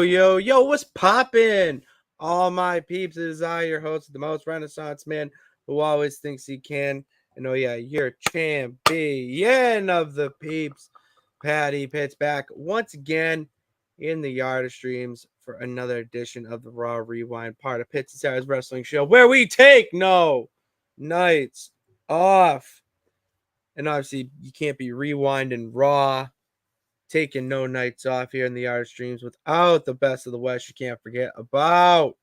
Yo, what's poppin'? All my peeps, it is I, your host, the most Renaissance man who always thinks he can. And oh yeah, you're champion of the peeps. Patty Pitt's back once again in the yard of streams for another edition of the Raw Rewind, part of Pitts and Sara's wrestling show, where we take no nights off. And obviously, you can't be rewinding Raw, taking no nights off here in the yard of streams without the best of the West. You can't forget about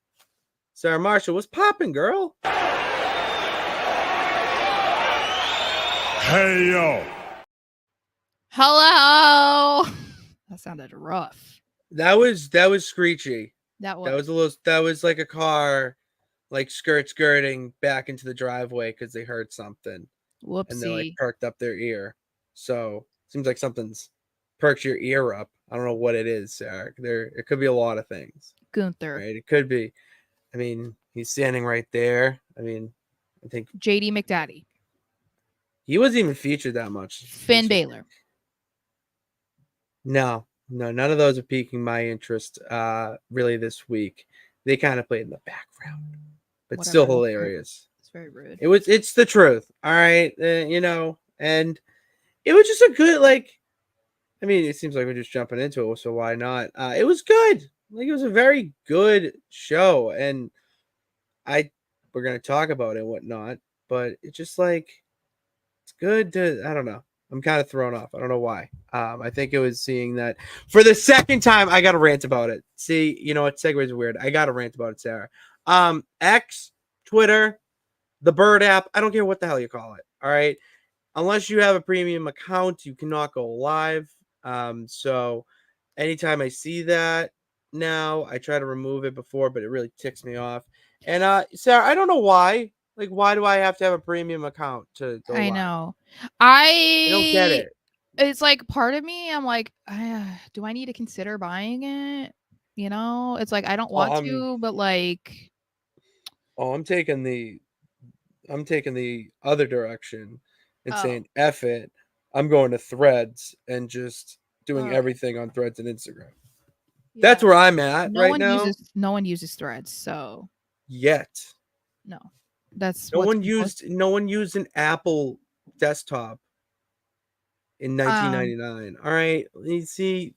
Sara Marshall. What's popping, girl? Hey, yo. Hello. That sounded rough. That was screechy. That was like a car, like skirting back into the driveway because they heard something. Whoopsie. And they like perked up their ear. So seems like something's perks your ear up. I don't know what it is, Sarah. It could be a lot of things. Gunther. Right? It could be. I mean, he's standing right there. I mean, I think JD McDaddy. He wasn't even featured that much. Finn Balor. No, none of those are piquing my interest really this week. They kind of played in the background, but whatever. Still hilarious. It's very rude. It's the truth. All right. And it was just a good, like, I mean, it seems like we're just jumping into it, so why not? It was good. Like, it was a very good show, and we're gonna talk about it and whatnot, but it's just like it's good to, I don't know. I'm kind of thrown off. I don't know why. I think it was seeing that for the second time. I got to rant about it. See, you know what? Segues are weird. I got to rant about it, Sarah. X, Twitter, the Bird app. I don't care what the hell you call it. All right. Unless you have a premium account, you cannot go live. So anytime I see that now, I try to remove it before, but it really ticks me off. And Sarah, I don't know why. Like, why do I have to have a premium account to go live? I know. I don't get it. It's like part of me, I'm like, do I need to consider buying it? You know, it's like I don't want to, but like, I'm taking the other direction and saying F it. I'm going to Threads and just doing everything on Threads and Instagram. Yeah. That's where I'm at now. No one uses Threads, so yet. No. That's no one used an Apple desktop in 1999. All right, you see,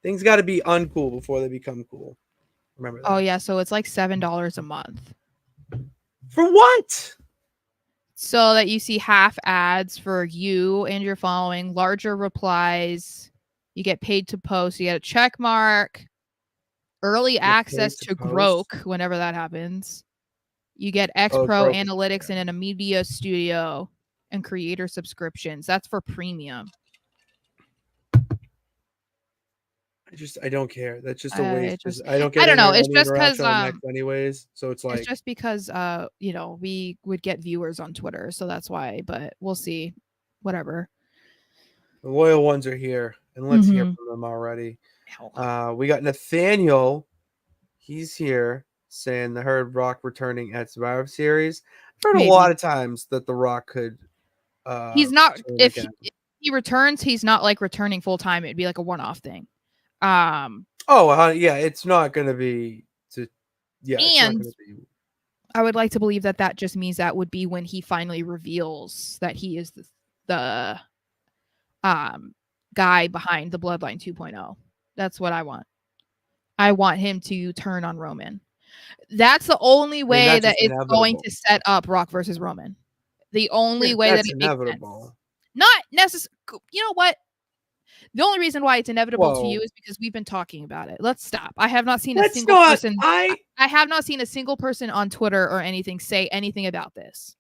things got to be uncool before they become cool. Remember that? Oh yeah, so it's like $7 a month. For what? So that you see half ads for you and your following, larger replies. You get paid to post. You get a check mark. Early access to Grok whenever that happens. You get X Pro analytics and a media studio and creator subscriptions. That's for premium. I don't care. That's just a waste. I don't know. It's just because anyways. So it's like it's just because we would get viewers on Twitter, so that's why. But we'll see. Whatever. The loyal ones are here, and let's hear from them already. We got Nathaniel. He's here. Saying the Herd Rock returning at Survivor Series. I've heard a lot of times that the Rock could. He's not. If he returns, he's not like returning full time. It'd be like a one-off thing. Yeah, it's not going to be. And I would like to believe that just means that would be when he finally reveals that he is the guy behind the Bloodline 2.0. That's what I want. I want him to turn on Roman. That's the only way that it's going to set up Rock versus Roman. The only way that it inevitable. Makes sense. Not necessarily. You know what? The only reason why it's inevitable to you is because we've been talking about it. Let's stop. I have not seen a single person. I have not seen a single person on Twitter or anything say anything about this.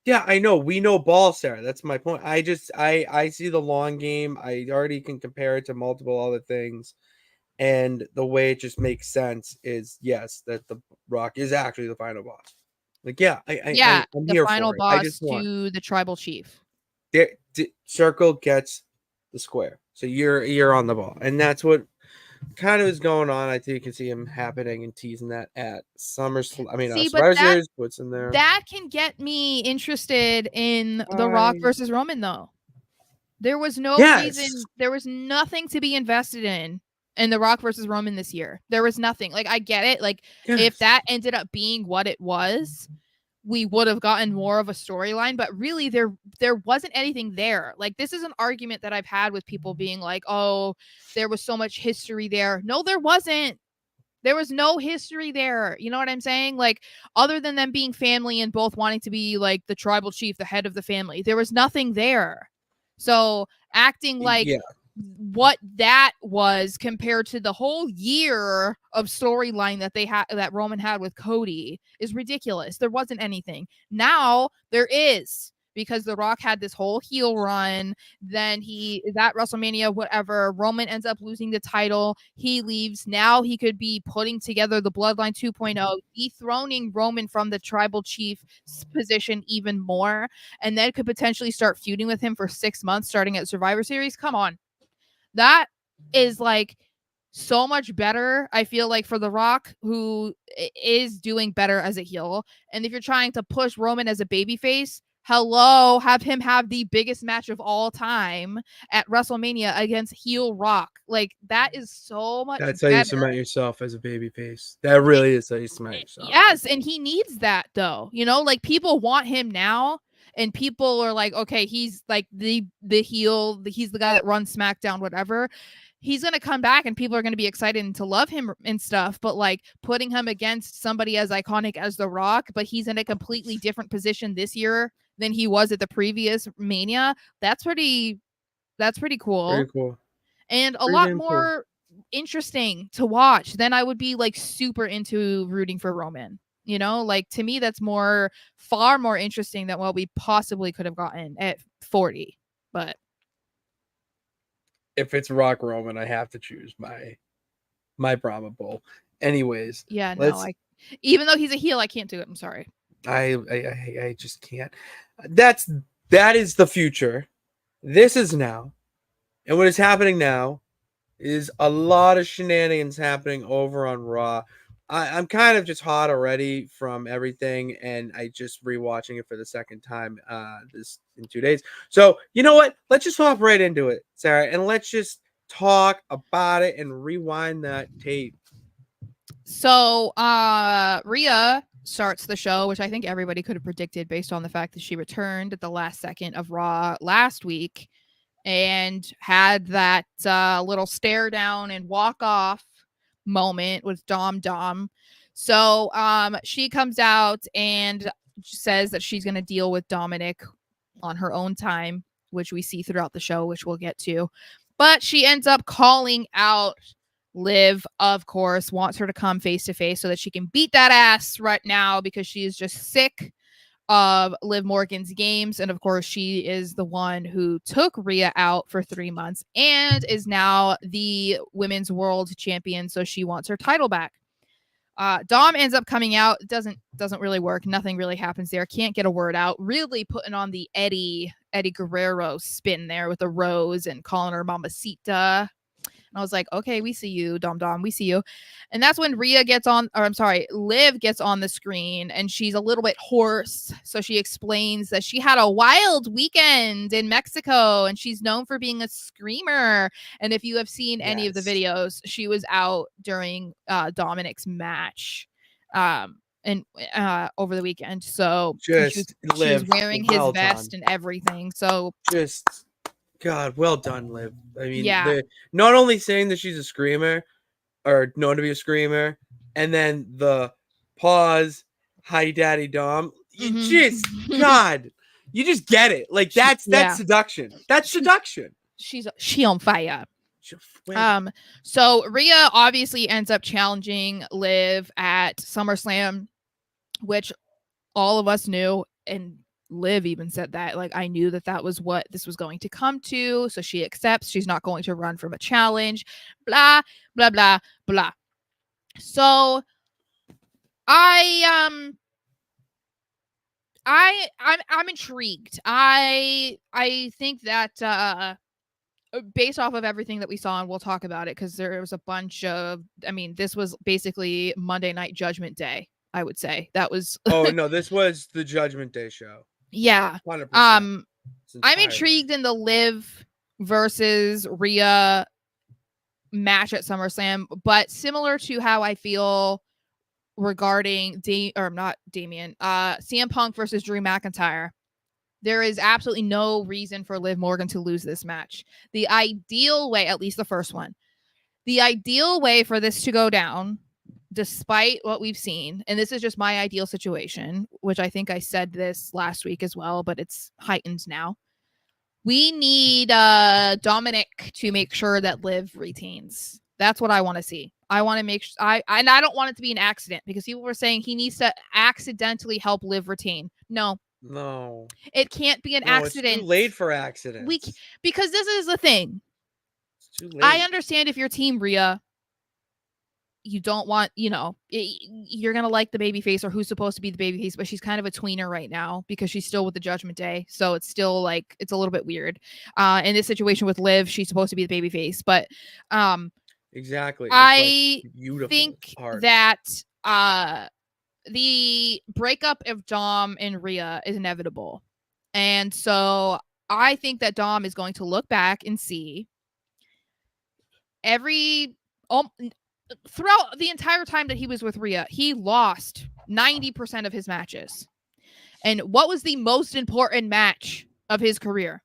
Yeah, I know. We know ball, Sarah. That's my point. I see the long game. I already can compare it to multiple other things. And the way it just makes sense is, yes, that the Rock is actually the final boss. Like, I'm the final boss to the tribal chief. Circle gets the square, so you're on the ball, and that's what kind of is going on. I think you can see him happening and teasing that at SummerSlam. I mean, Survivor Series, what's in there? That can get me interested in the Rock versus Roman, though. There was no reason. There was nothing to be invested in in The Rock versus Roman this year. There was nothing. Like, I get it. Like, if that ended up being what it was, we would have gotten more of a storyline, but really there wasn't anything there. Like, this is an argument that I've had with people being like, oh, there was so much history there. No, there wasn't. There was no history there. You know what I'm saying? Like, other than them being family and both wanting to be like the tribal chief, the head of the family, there was nothing there. So acting like what that was compared to the whole year of storyline that they had, that Roman had with Cody, is ridiculous. There wasn't anything. Now there is, because The Rock had this whole heel run. Then he is at WrestleMania, whatever. Roman ends up losing the title. He leaves. Now he could be putting together the Bloodline 2.0, dethroning Roman from the tribal chief position even more, and then could potentially start feuding with him for 6 months, starting at Survivor Series. Come on. That is like so much better, I feel like, for The Rock, who is doing better as a heel. And if you're trying to push Roman as a babyface, hello, have him have the biggest match of all time at WrestleMania against heel Rock. Like, that is so much That's better. how you cement yourself as a babyface. That really is how you cement yourself. Yes, and he needs that, though. You know, like, people want him now. And people are like, okay, he's like the heel, he's the guy that runs SmackDown, whatever. He's going to come back and people are going to be excited and to love him and stuff. But like, putting him against somebody as iconic as The Rock, but he's in a completely different position this year than he was at the previous Mania. That's pretty cool. Very cool. And a lot more interesting to watch. Then I would be like super into rooting for Roman. You know, like, to me, that's far more interesting than what we possibly could have gotten at 40. But if it's Rock Roman, I have to choose my probable. Anyways, yeah, no, even though he's a heel, I can't do it. I'm sorry. I just can't. That is the future. This is now, and what is happening now is a lot of shenanigans happening over on Raw. I'm kind of just hot already from everything, and I just rewatching it for the second time this in 2 days. So you know what? Let's just hop right into it, Sarah, and let's just talk about it and rewind that tape. So Rhea starts the show, which I think everybody could have predicted based on the fact that she returned at the last second of Raw last week and had that little stare down and walk off moment with Dom. So she comes out and says that she's going to deal with Dominic on her own time, which we see throughout the show, which we'll get to. But she ends up calling out Liv, of course, wants her to come face to face so that she can beat that ass right now, because she is just sick of Liv Morgan's games. And of course, she is the one who took Rhea out for 3 months and is now the women's world champion. So she wants her title back. Dom ends up coming out. Doesn't really work. Nothing really happens there. Can't get a word out. Really putting on the Eddie Guerrero spin there with a rose and calling her Mamacita. And I was like, okay, we see you, Dom, we see you. And that's when Liv gets on the screen, and she's a little bit hoarse. So she explains that she had a wild weekend in Mexico, and she's known for being a screamer. And if you have seen any of the videos, she was out during Dominic's match and over the weekend. So she was wearing his vest and everything. So just... God, well done, Liv. I mean, not only saying that she's a screamer or known to be a screamer, and then the pause, hi, Daddy Dom. You just, God, you just get it. Like, that's seduction. That's seduction. She on fire. So Rhea obviously ends up challenging Liv at SummerSlam, which all of us knew, and Liv even said that, like, I knew that was what this was going to come to. So she accepts. She's not going to run from a challenge. Blah, blah, blah, blah. So I'm intrigued. I think that based off of everything that we saw, and we'll talk about it, because there was a bunch of, I mean, this was basically Monday Night Judgment Day, I would say. That was oh no, this was the Judgment Day show. Yeah. 100%. I'm intrigued in the Liv versus Rhea match at SummerSlam, but similar to how I feel regarding CM Punk versus Drew McIntyre, there is absolutely no reason for Liv Morgan to lose this match. The ideal way, at least the first one, the ideal way for this to go down, despite what we've seen, and this is just my ideal situation, which I think I said this last week as well, but it's heightened now. We need Dominic to make sure that Liv retains. That's what I want to see. I want to make sure I don't want it to be an accident, because people were saying he needs to accidentally help Liv retain. No, it can't be an accident. It's too late for accidents. Because this is the thing. It's too late. I understand if you're Team Rhea, you don't want, you're going to like the babyface, or who's supposed to be the babyface, but she's kind of a tweener right now because she's still with the Judgment Day. So it's still like, it's a little bit weird. In this situation with Liv, she's supposed to be the babyface, but exactly. I think that the breakup of Dom and Rhea is inevitable. And so I think that Dom is going to look back and see throughout the entire time that he was with Rhea, he lost 90% of his matches. And what was the most important match of his career?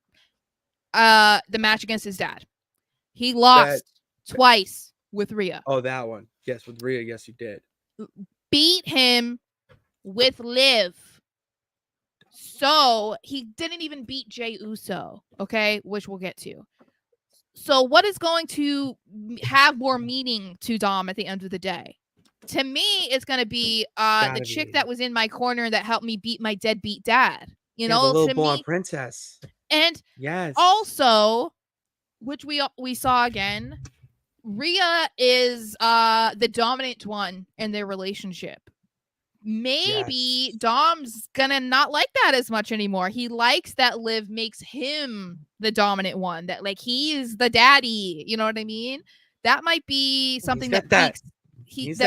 The match against his dad. He lost twice with Rhea. Oh, that one. Yes, with Rhea. Yes, he did. Beat him with Liv. So he didn't even beat Jey Uso, okay, which we'll get to. So what is going to have more meaning to Dom at the end of the day? To me, it's going to be the chick that was in my corner that helped me beat my deadbeat dad. The little blonde princess. And yes, also, which we saw again, Rhea is the dominant one in their relationship. Maybe Dom's gonna not like that as much anymore. He likes that Liv makes him the dominant one, that like he's the daddy. You know what I mean? That might be something that piques his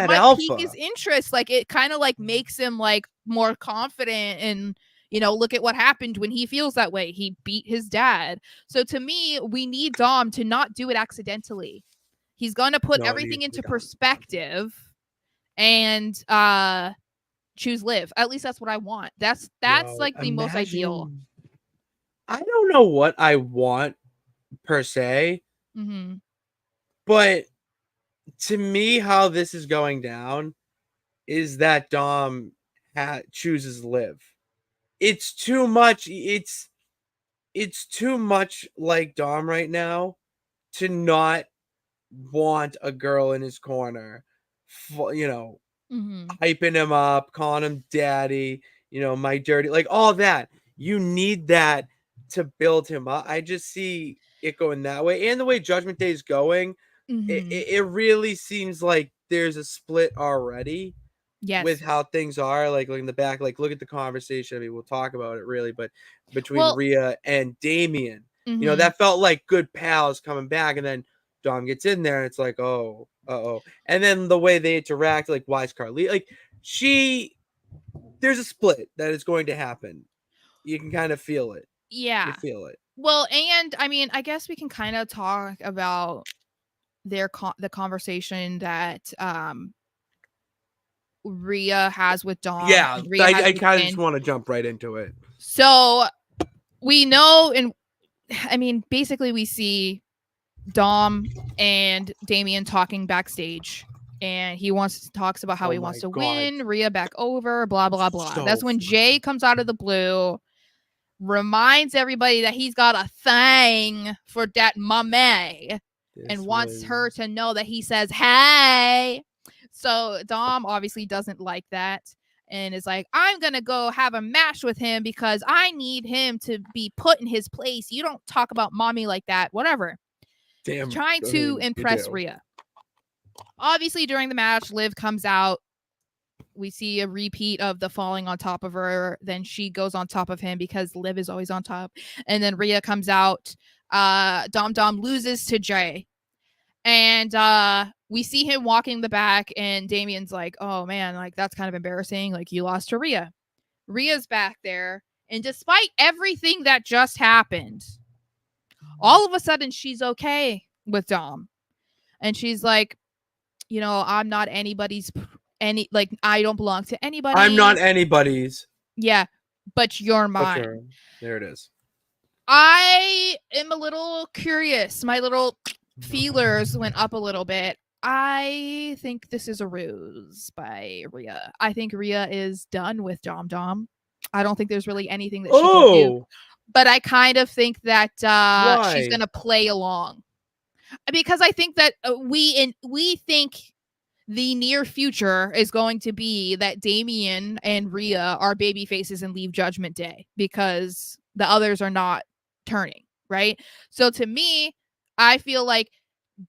interest. Like it kind of like makes him like more confident, and look at what happened when he feels that way. He beat his dad. So to me, we need Dom to not do it accidentally. He's gonna put everything into perspective and choose Liv. At least that's what I want. That's like the most ideal. I don't know what I want per se, but to me, how this is going down is that Dom chooses Liv. It's too much. It's too much like Dom right now to not want a girl in his corner, hyping him up, calling him daddy, my dirty, like all that. You need that to build him up. I just see it going that way. And the way Judgment Day is going, it really seems like there's a split already. Yes. With how things are, like in the back, like look at the conversation. I mean, we'll talk about it really, but between Rhea and Damian, that felt like good pals coming back, and then Dom gets in there and it's like, oh, and then the way they interact, like why is Carly, like there's a split that is going to happen. You can kind of feel it. Yeah, you feel it. Well, and I mean, I guess we can kind of talk about the conversation that Rhea has with Dom. Yeah, I kind of just want to jump right into it. So we know, and I mean, basically we see Dom and Damian talking backstage, and he talks about how he wants to win Rhea back over, blah blah blah. So that's when Jay comes out of the blue, reminds everybody that he's got a thing for that mame, and wants her to know that he says hey. So Dom obviously doesn't like that and is like, I'm going to go have a match with him because I need him to be put in his place. You don't talk about mommy like that, whatever. Damn. Trying to impress Rhea. Obviously, during the match, Liv comes out. We see a repeat of the falling on top of her. Then she goes on top of him because Liv is always on top. And then Rhea comes out. Dom loses to Jay. And we see him walking the back, and Damian's like, oh man, like that's kind of embarrassing. Like you lost to Rhea. Rhea's back there. And despite everything that just happened, all of a sudden she's okay with Dom. And she's like, I'm not anybody's I don't belong to anybody. I'm not anybody's. Yeah, but you're mine. There it is. I am a little curious. My little feelers went up a little bit. I think this is a ruse by Rhea. I think Rhea is done with Dom. I don't think there's really anything that she can do. But I kind of think that she's going to play along. Because I think that we think the near future is going to be that Damian and Rhea are baby faces and leave Judgment Day because the others are not turning, right? So to me, I feel like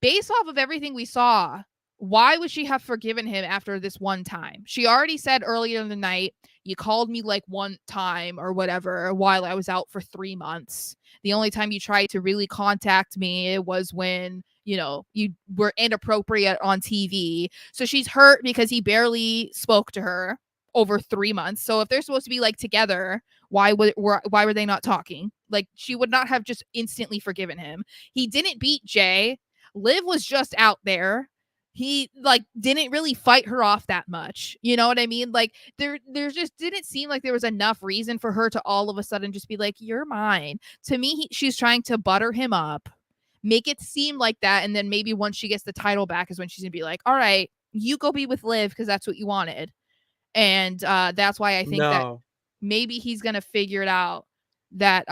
based off of everything we saw, why would she have forgiven him after this one time? She already said earlier in the night, you called me like one time or whatever while I was out for 3 months. The only time you tried to really contact me was when, you were inappropriate on TV. So she's hurt because he barely spoke to her over 3 months. So if they're supposed to be like together, why were they not talking? Like, she would not have just instantly forgiven him. He didn't beat Jay. Liv was just out there. He didn't really fight her off that much. You know what I mean? Like, there just didn't seem like there was enough reason for her to all of a sudden just be like, you're mine. To me, she's trying to butter him up, make it seem like that, and then maybe once she gets the title back is when she's gonna be like, all right, you go be with Liv because that's what you wanted. And that's why I think that maybe he's gonna figure it out that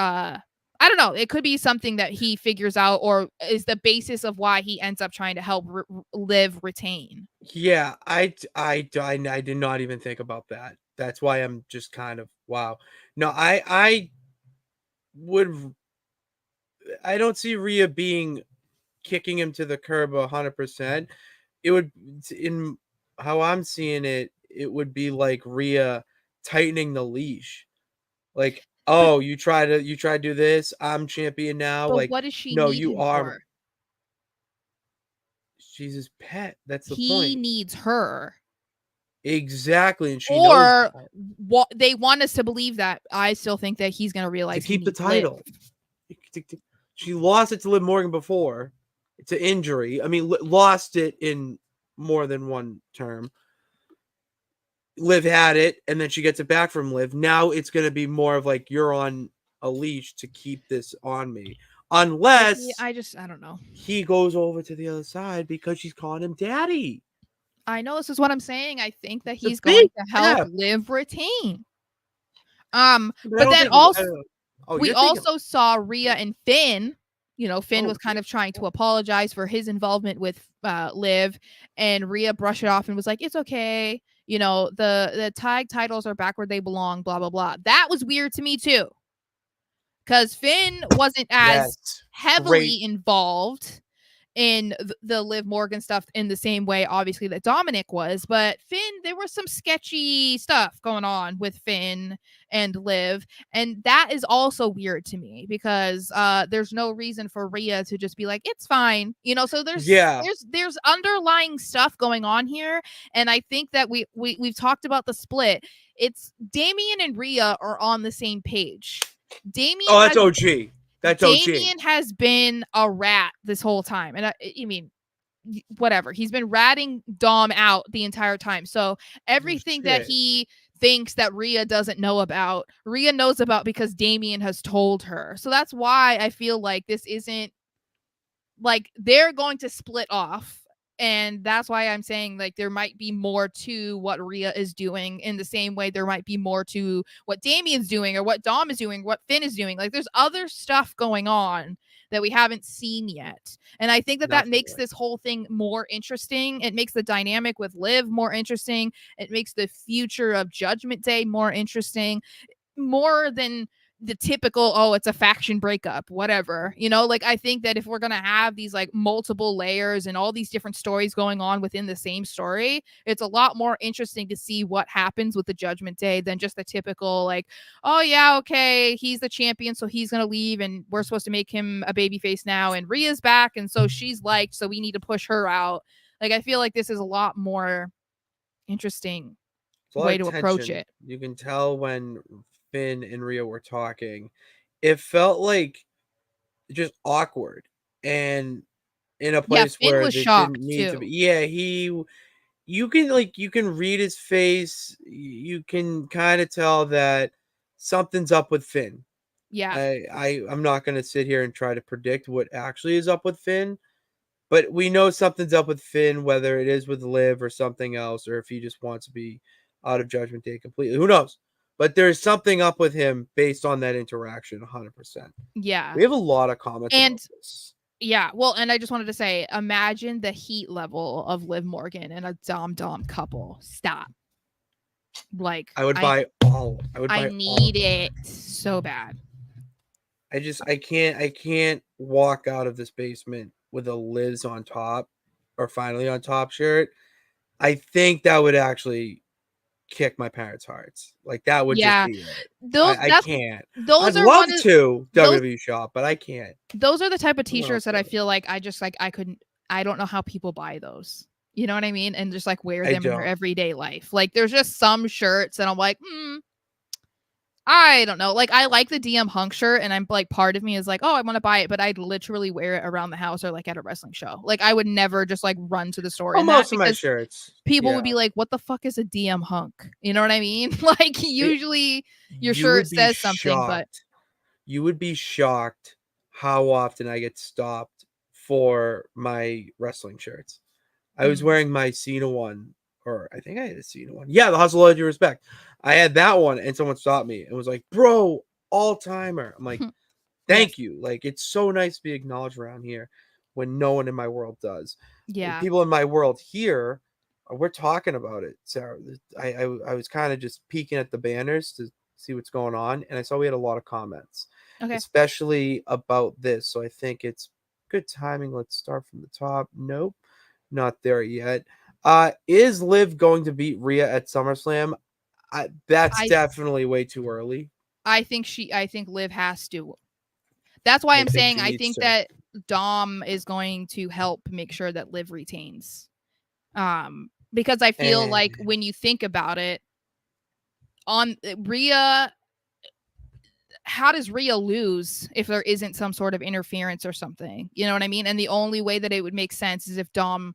I don't know. It could be something that he figures out or is the basis of why he ends up trying to help Liv retain. Yeah, I did not even think about that. That's why I'm just kind of wow. No, I don't see Rhea kicking him to the curb 100%. It would, in how I'm seeing it, it would be like Rhea tightening the leash. Like, oh, you try to do this. I'm champion now. But like, what does she no, need you him are. For? She's his pet. That's the point. He needs her. Exactly, and she knows what they want us to believe that. I still think that he's going to realize to keep the title. She lost it to Liv Morgan before. It's an injury. I mean, lost it in more than one term. Liv had it, and then she gets it back from Liv. Now it's going to be more of like, you're on a leash to keep this on me. Unless I don't know. He goes over to the other side because she's calling him daddy. I know, this is what I'm saying. I think that he's going to help Liv retain. But then also we also saw Rhea and Finn. Finn was kind of trying to apologize for his involvement with Liv, and Rhea brushed it off and was like, it's okay. The tag titles are back where they belong, blah, blah, blah. That was weird to me too. Because Finn wasn't as heavily involved in the Liv Morgan stuff in the same way, obviously, that Dominic was. But Finn, there was some sketchy stuff going on with Finn and Liv. And that is also weird to me because there's no reason for Rhea to just be like, it's fine. So there's underlying stuff going on here. And I think that we've talked about the split. It's Damian and Rhea are on the same page. Damian. Oh, that's OG. That's Damian has been a rat this whole time. And I mean, whatever. He's been ratting Dom out the entire time. So everything that he thinks that Rhea doesn't know about, Rhea knows about because Damian has told her. So that's why I feel like this isn't like they're going to split off. And that's why I'm saying like there might be more to what Rhea is doing in the same way there might be more to what Damian's doing or what Dom is doing, what Finn is doing. Like there's other stuff going on that we haven't seen yet. And I think that makes this whole thing more interesting. It makes the dynamic with Liv more interesting. It makes the future of Judgment Day more interesting, more than the typical, oh, it's a faction breakup, whatever. Like I think that if we're gonna have these like multiple layers and all these different stories going on within the same story, it's a lot more interesting to see what happens with the Judgment Day than just the typical like, oh yeah, okay, he's the champion, so he's gonna leave and we're supposed to make him a babyface now, and Rhea's back and so she's liked, so we need to push her out. Like I feel like this is a lot more interesting way to approach it. You can tell when Finn and Rhea were talking, it felt like just awkward, and in a place where was it shocked didn't need too. to be. Yeah, you can read his face. You can kind of tell that something's up with Finn. Yeah. I'm not going to sit here and try to predict what actually is up with Finn, but we know something's up with Finn, whether it is with Liv or something else, or if he just wants to be out of Judgment Day completely. Who knows? But there's something up with him based on that interaction, 100%. Yeah. We have a lot of comments about this. Yeah, well, and I just wanted to say, imagine the heat level of Liv Morgan and a Dom couple. Stop. Like, I would buy all. I need it so bad. I can't walk out of this basement with a Liz on top or finally on top shirt. I think that would actually kick my parents' hearts. Like that would just be it. I can't. I'd love to WWE shop, but I can't. Those are the type of t-shirts that I feel like I couldn't. I don't know how people buy those. You know what I mean? And just like wear them in their everyday life. Like there's just some shirts and I'm like, I don't know. Like I like the DM Hunk shirt and I'm like part of me is like, oh, I want to buy it, but I'd literally wear it around the house or like at a wrestling show. Like I would never just like run to the store. Oh, most of my shirts. People would be like, what the fuck is a DM Hunk? You know what I mean? Like usually your shirt says something, but you would be shocked how often I get stopped for my wrestling shirts. I was wearing my Cena one, or I think I had a Cena one. Yeah, the Hustle Loyalty Respect. I had that one, and someone stopped me and was like, bro, all-timer. I'm like, thank you. Like, it's so nice to be acknowledged around here when no one in my world does. Yeah. And people in my world here, we're talking about it, Sarah. I was kind of just peeking at the banners to see what's going on, and I saw we had a lot of comments, especially about this. So I think it's good timing. Let's start from the top. Nope, not there yet. Is Liv going to beat Rhea at SummerSlam? That's definitely way too early. I think Liv has to. That's why I'm saying I think that Dom is going to help make sure that Liv retains. Because I feel like when you think about it, on Rhea, how does Rhea lose if there isn't some sort of interference or something? You know what I mean? And the only way that it would make sense is if Dom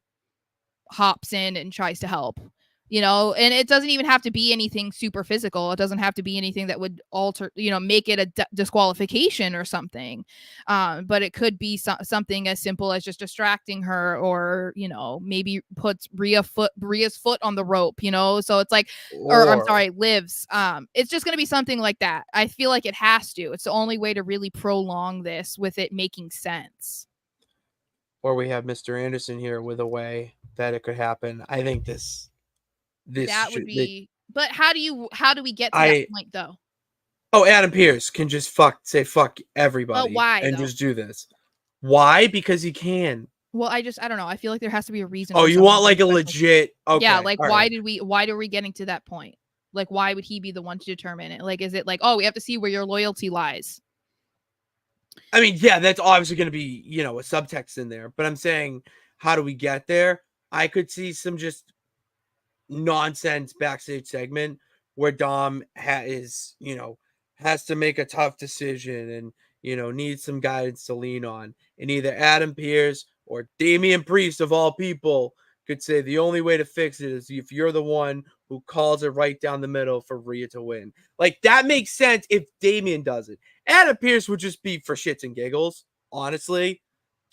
hops in and tries to help, you know, and it doesn't even have to be anything super physical. It doesn't have to be anything that would alter, you know, make it a disqualification or something. But it could be something as simple as just distracting her, or, you know, maybe puts Rhea's foot on the rope, you know? So it's like, or I'm sorry, Liv's. It's just going to be something like that. I feel like it has to. It's the only way to really prolong this with it making sense. Or we have Mr. Anderson here with a way that it could happen. I think this that would be, but how do we get to that point though? Oh, Adam Pearce can just say fuck everybody. But why and just do this? Why? Because he can. Well, I don't know. I feel like there has to be a reason. Oh, you want like a legit? Okay. Yeah, like why are we getting to that point? Like why would he be the one to determine it? Like, is it like, oh, we have to see where your loyalty lies? I mean, yeah, that's obviously going to be, you know, a subtext in there. But I'm saying, how do we get there? I could see some just nonsense backstage segment where Dom has to make a tough decision and, you know, needs some guidance to lean on. And either Adam Pearce or Damian Priest, of all people, could say the only way to fix it is if you're the one who calls it right down the middle for Rhea to win. Like, that makes sense if Damian does it. Adam Pearce would just be for shits and giggles, honestly,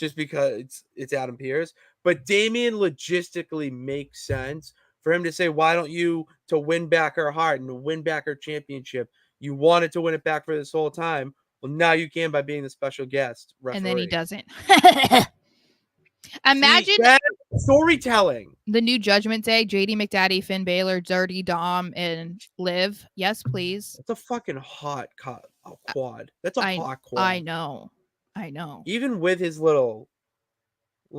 just because it's Adam Pearce. But Damian logistically makes sense for him to say, why don't you, to win back her heart and to win back her championship, you wanted to win it back for this whole time. Well, now you can by being the special guest referee. And then he doesn't. Imagine storytelling. The new Judgment Day, JD McDaddy, Finn Balor, Dirty Dom, and Liv. Yes, please. That's a fucking hot quad. That's a hot quad. I know. Even with his little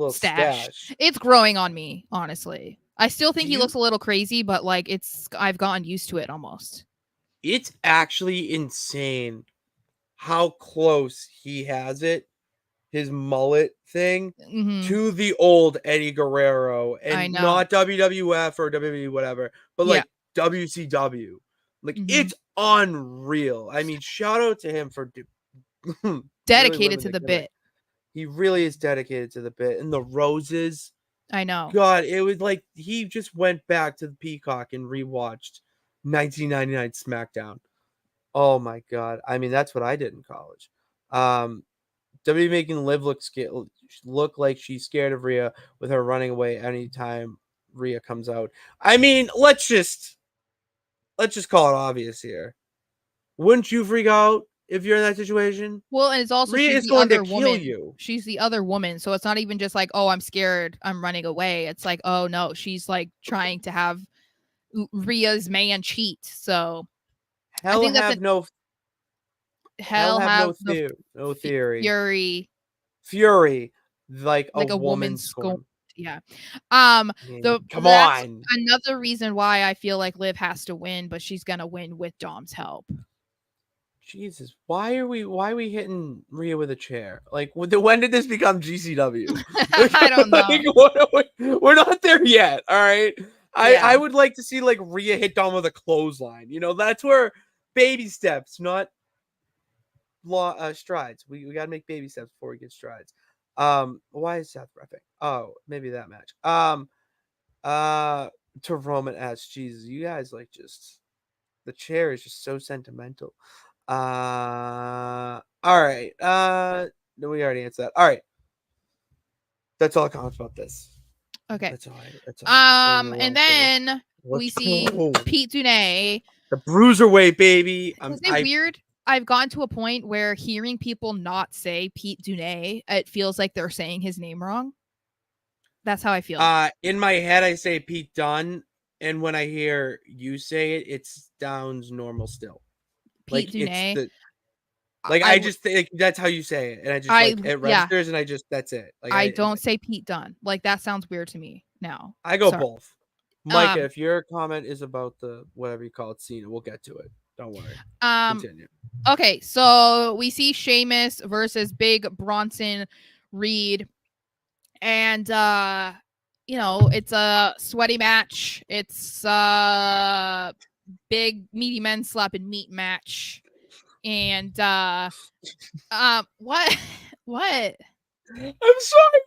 stash. It's growing on me, honestly. I still think he looks a little crazy, but like I've gotten used to it almost. It's actually insane how close he has it, his mullet thing, to the old Eddie Guerrero, and not WWF or WWE, whatever, but like WCW. Like, it's unreal. I mean, shout out to him for dedicated to the bit. He really is dedicated to the bit. And the roses. I know. God, it was like he just went back to the Peacock and rewatched 1999 SmackDown. Oh my God. I mean, that's what I did in college. WWE making Liv look like she's scared of Rhea with her running away anytime Rhea comes out. I mean, let's just call it obvious here. Wouldn't you freak out if you're in that situation? Well, and it's also Rhea is going to kill you. She's the other woman, so it's not even just like, oh, I'm scared, I'm running away. It's like, oh no, she's like trying to have Rhea's man cheat. So Hell I think have no theory. Fury, like a woman scorn. Yeah. Come on. Another reason why I feel like Liv has to win, but she's gonna win with Dom's help. Jesus, why are we hitting Rhea with a chair? Like, when did this become GCW? I don't know. We're not there yet. All right. I would like to see like Rhea hit Dom with a clothesline. You know, that's where baby steps, not strides. We gotta make baby steps before we get strides. Why is Seth reffing? Oh, maybe that match. To Roman as Jesus, you guys like just the chair is just so sentimental. All right. No, we already answered that. All right. That's all I comment about this. Okay. That's all. And then we see Pete Dunne, the Bruiserweight baby. Isn't it weird? I've gotten to a point where hearing people not say Pete Dunne, it feels like they're saying his name wrong. That's how I feel. In my head, I say Pete Dunne, and when I hear you say it, it sounds normal still. Pete Dunne. I just think that's how you say it, and I just it registers, and that's it. Like I don't say Pete Dunne. Like that sounds weird to me now. I go both. Micah, if your comment is about the whatever you call it, Cena, we'll get to it. Don't worry. Continue. Okay, so we see Sheamus versus Big Bronson Reed, and it's a sweaty match. It's a big meaty men slapping meat match. And what? I'm sorry,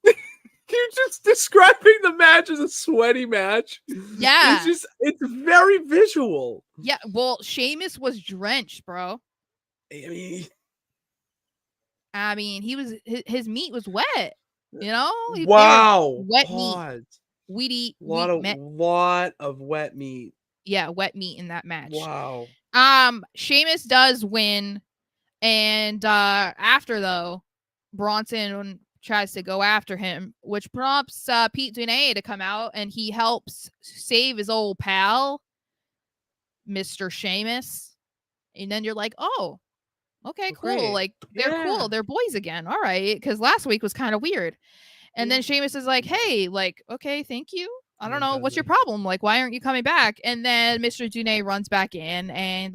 but you're just describing the match as a sweaty match. Yeah. It's very visual. Yeah, well, Sheamus was drenched, bro. I mean, his meat was wet. You know? Wow. Wet meat. Weedy. Lot of wet meat. Yeah, wet meat in that match. Wow. Sheamus does win, and after though, Bronson tries to go after him, which prompts Pete Dunne to come out, and he helps save his old pal, Mr. Sheamus. And then you're like, oh, okay, cool. Great. Like they're cool. They're boys again. All right, because last week was kind of weird. And then Sheamus is like, hey, like, okay, thank you. I don't know. What's your problem? Like, why aren't you coming back? And then Mr. Dunne runs back in and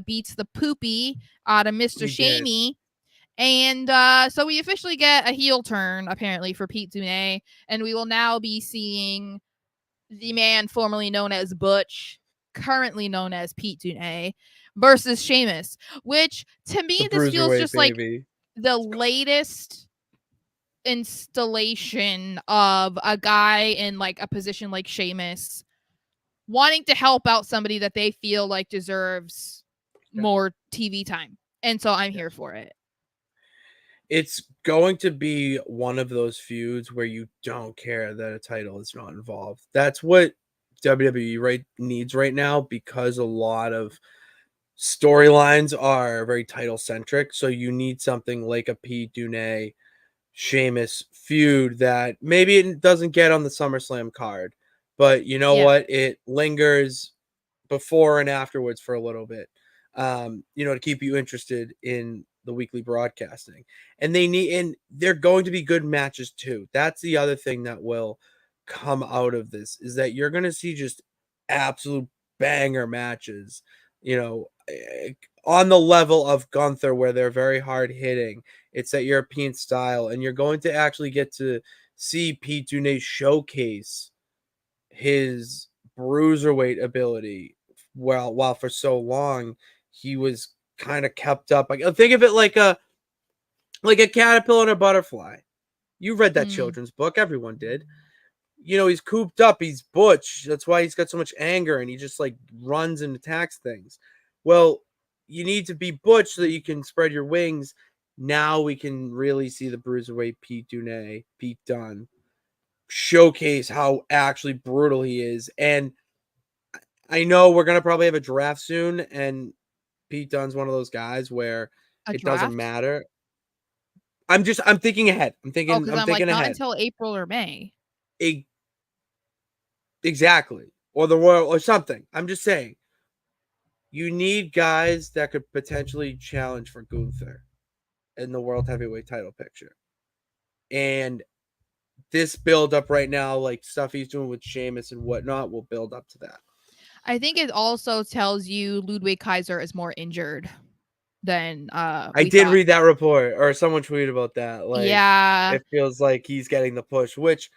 beats the poopy out of Mr. Shamey. And so we officially get a heel turn, apparently, for Pete Dunne. And we will now be seeing the man formerly known as Butch, currently known as Pete Dunne, versus Sheamus. Which, to me, this feels just like the latest installation of a guy in like a position like Sheamus wanting to help out somebody that they feel like deserves more TV time. And so I'm here for it. It's going to be one of those feuds where you don't care that a title is not involved. That's what WWE needs right now, because a lot of storylines are very title centric. So you need something like a Pete Dunne Sheamus feud that maybe it doesn't get on the SummerSlam card, but you know what? It lingers before and afterwards for a little bit, to keep you interested in the weekly broadcasting. And they're going to be good matches too. That's the other thing that will come out of this, is that you're going to see just absolute banger matches, on the level of Gunther, where they're very hard hitting. It's that European style, and you're going to actually get to see Pete Dunne showcase his bruiserweight ability. While for so long he was kind of kept up. Like, think of it like like a caterpillar and a butterfly. You read that children's book. Everyone did. You know, he's cooped up. He's butch. That's why he's got so much anger and he just like runs and attacks things. Well, you need to be butch so that you can spread your wings. Now we can really see the Bruiserweight Pete Dunne showcase how actually brutal he is. And I know we're going to probably have a draft soon. And Pete Dunne's one of those guys where it doesn't matter. I'm thinking ahead. I'm thinking like, ahead. Not until April or May. Exactly. Or the Royal or something. I'm just saying. You need guys that could potentially challenge for Gunther in the World Heavyweight title picture. And this build up right now, like stuff he's doing with Sheamus and whatnot, will build up to that. I think it also tells you Ludwig Kaiser is more injured than I did read that report, or someone tweeted about that. Like, yeah, it feels like he's getting the push, which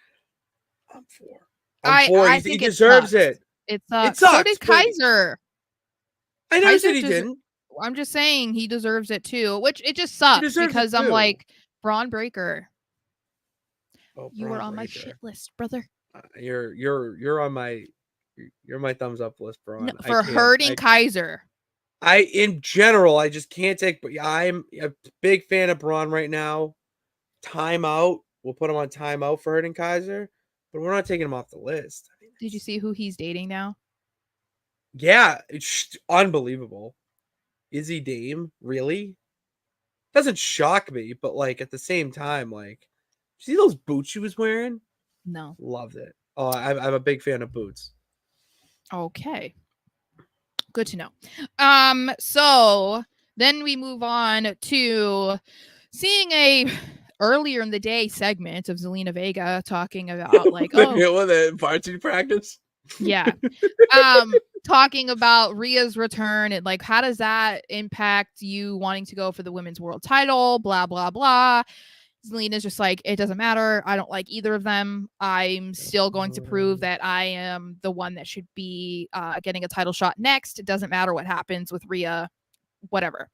I'm for. I he deserves it. It sucks. So did Kaiser. I never said he didn't. I'm just saying he deserves it too, which it just sucks because I'm like, Braun Breaker. Oh, you were on my shit list, brother. You're on my thumbs up list, Braun. No, for hurting Kaiser. In general, I just can't take. But I'm a big fan of Braun right now. Timeout. We'll put him on timeout for hurting Kaiser, but we're not taking him off the list. Did you see who he's dating now? Yeah, it's unbelievable. Izzy Dame, really? Doesn't shock me, but like at the same time, like, see those boots she was wearing? No, loved it. Oh, I'm a big fan of boots. Okay. Good to know. So then we move on to seeing a earlier in the day segment of Zelina Vega talking about like, the varsity practice. Yeah. Talking about Rhea's return and like, how does that impact you wanting to go for the women's world title? Blah, blah, blah. Zelina's just like, it doesn't matter. I don't like either of them. I'm still going to prove that I am the one that should be getting a title shot next. It doesn't matter what happens with Rhea, whatever.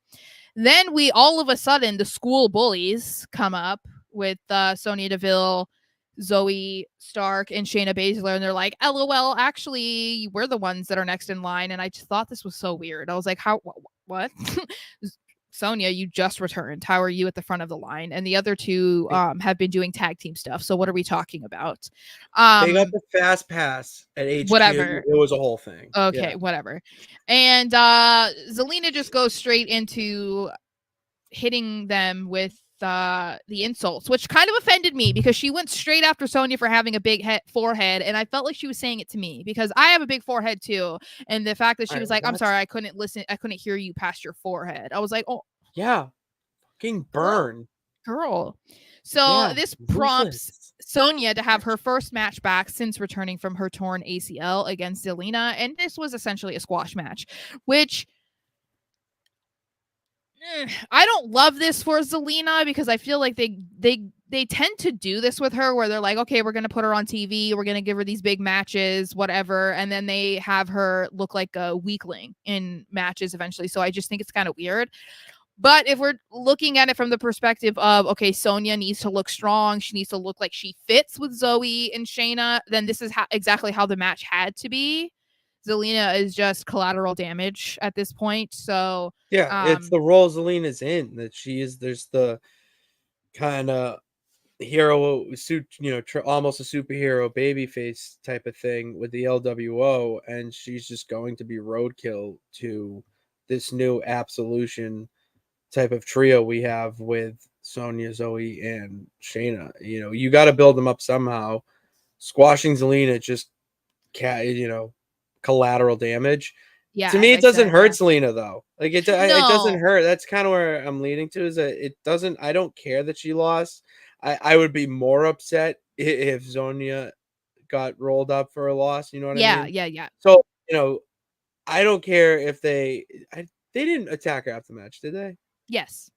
Then we all of a sudden, the school bullies come up with Sonya Deville, Zoe Stark, and Shayna Baszler, and they're like, LOL, actually, we're the ones that are next in line. And I just thought this was so weird. I was like, how, what? Sonya, you just returned. How are you at the front of the line? And the other two have been doing tag team stuff. So what are we talking about? They got the fast pass at HQ. Whatever. It was a whole thing. Okay, whatever. And Zelina just goes straight into hitting them with the insults, which kind of offended me because she went straight after Sonya for having a big forehead, and I felt like she was saying it to me because I have a big forehead too. And the fact that she was like, "I'm sorry, I couldn't hear you past your forehead," I was like, "Oh, yeah, fucking burn, girl." So this prompts Sonya to have her first match back since returning from her torn ACL against Zelina, and this was essentially a squash match, which I don't love this for Zelina because I feel like they tend to do this with her where they're like, okay, we're going to put her on TV. We're going to give her these big matches, whatever. And then they have her look like a weakling in matches eventually. So I just think it's kind of weird. But if we're looking at it from the perspective of, okay, Sonya needs to look strong. She needs to look like she fits with Zoe and Shayna. Then this is exactly how the match had to be. Zelina is just collateral damage at this point. So yeah, it's the role Zelina's in that she is. There's the kind of hero suit, almost a superhero babyface type of thing with the LWO, and she's just going to be roadkill to this new Absolution type of trio we have with Sonya, Zoe, and Shayna. You got to build them up somehow. Squashing Zelina just collateral damage. Yeah, to me, it doesn't hurt Zelina though. Like it doesn't hurt. That's kind of where I'm leaning to. Is that it doesn't? I don't care that she lost. I would be more upset if Sonya got rolled up for a loss. You know what I mean? Yeah. So I don't care if they didn't attack her after the match, did they? Yes.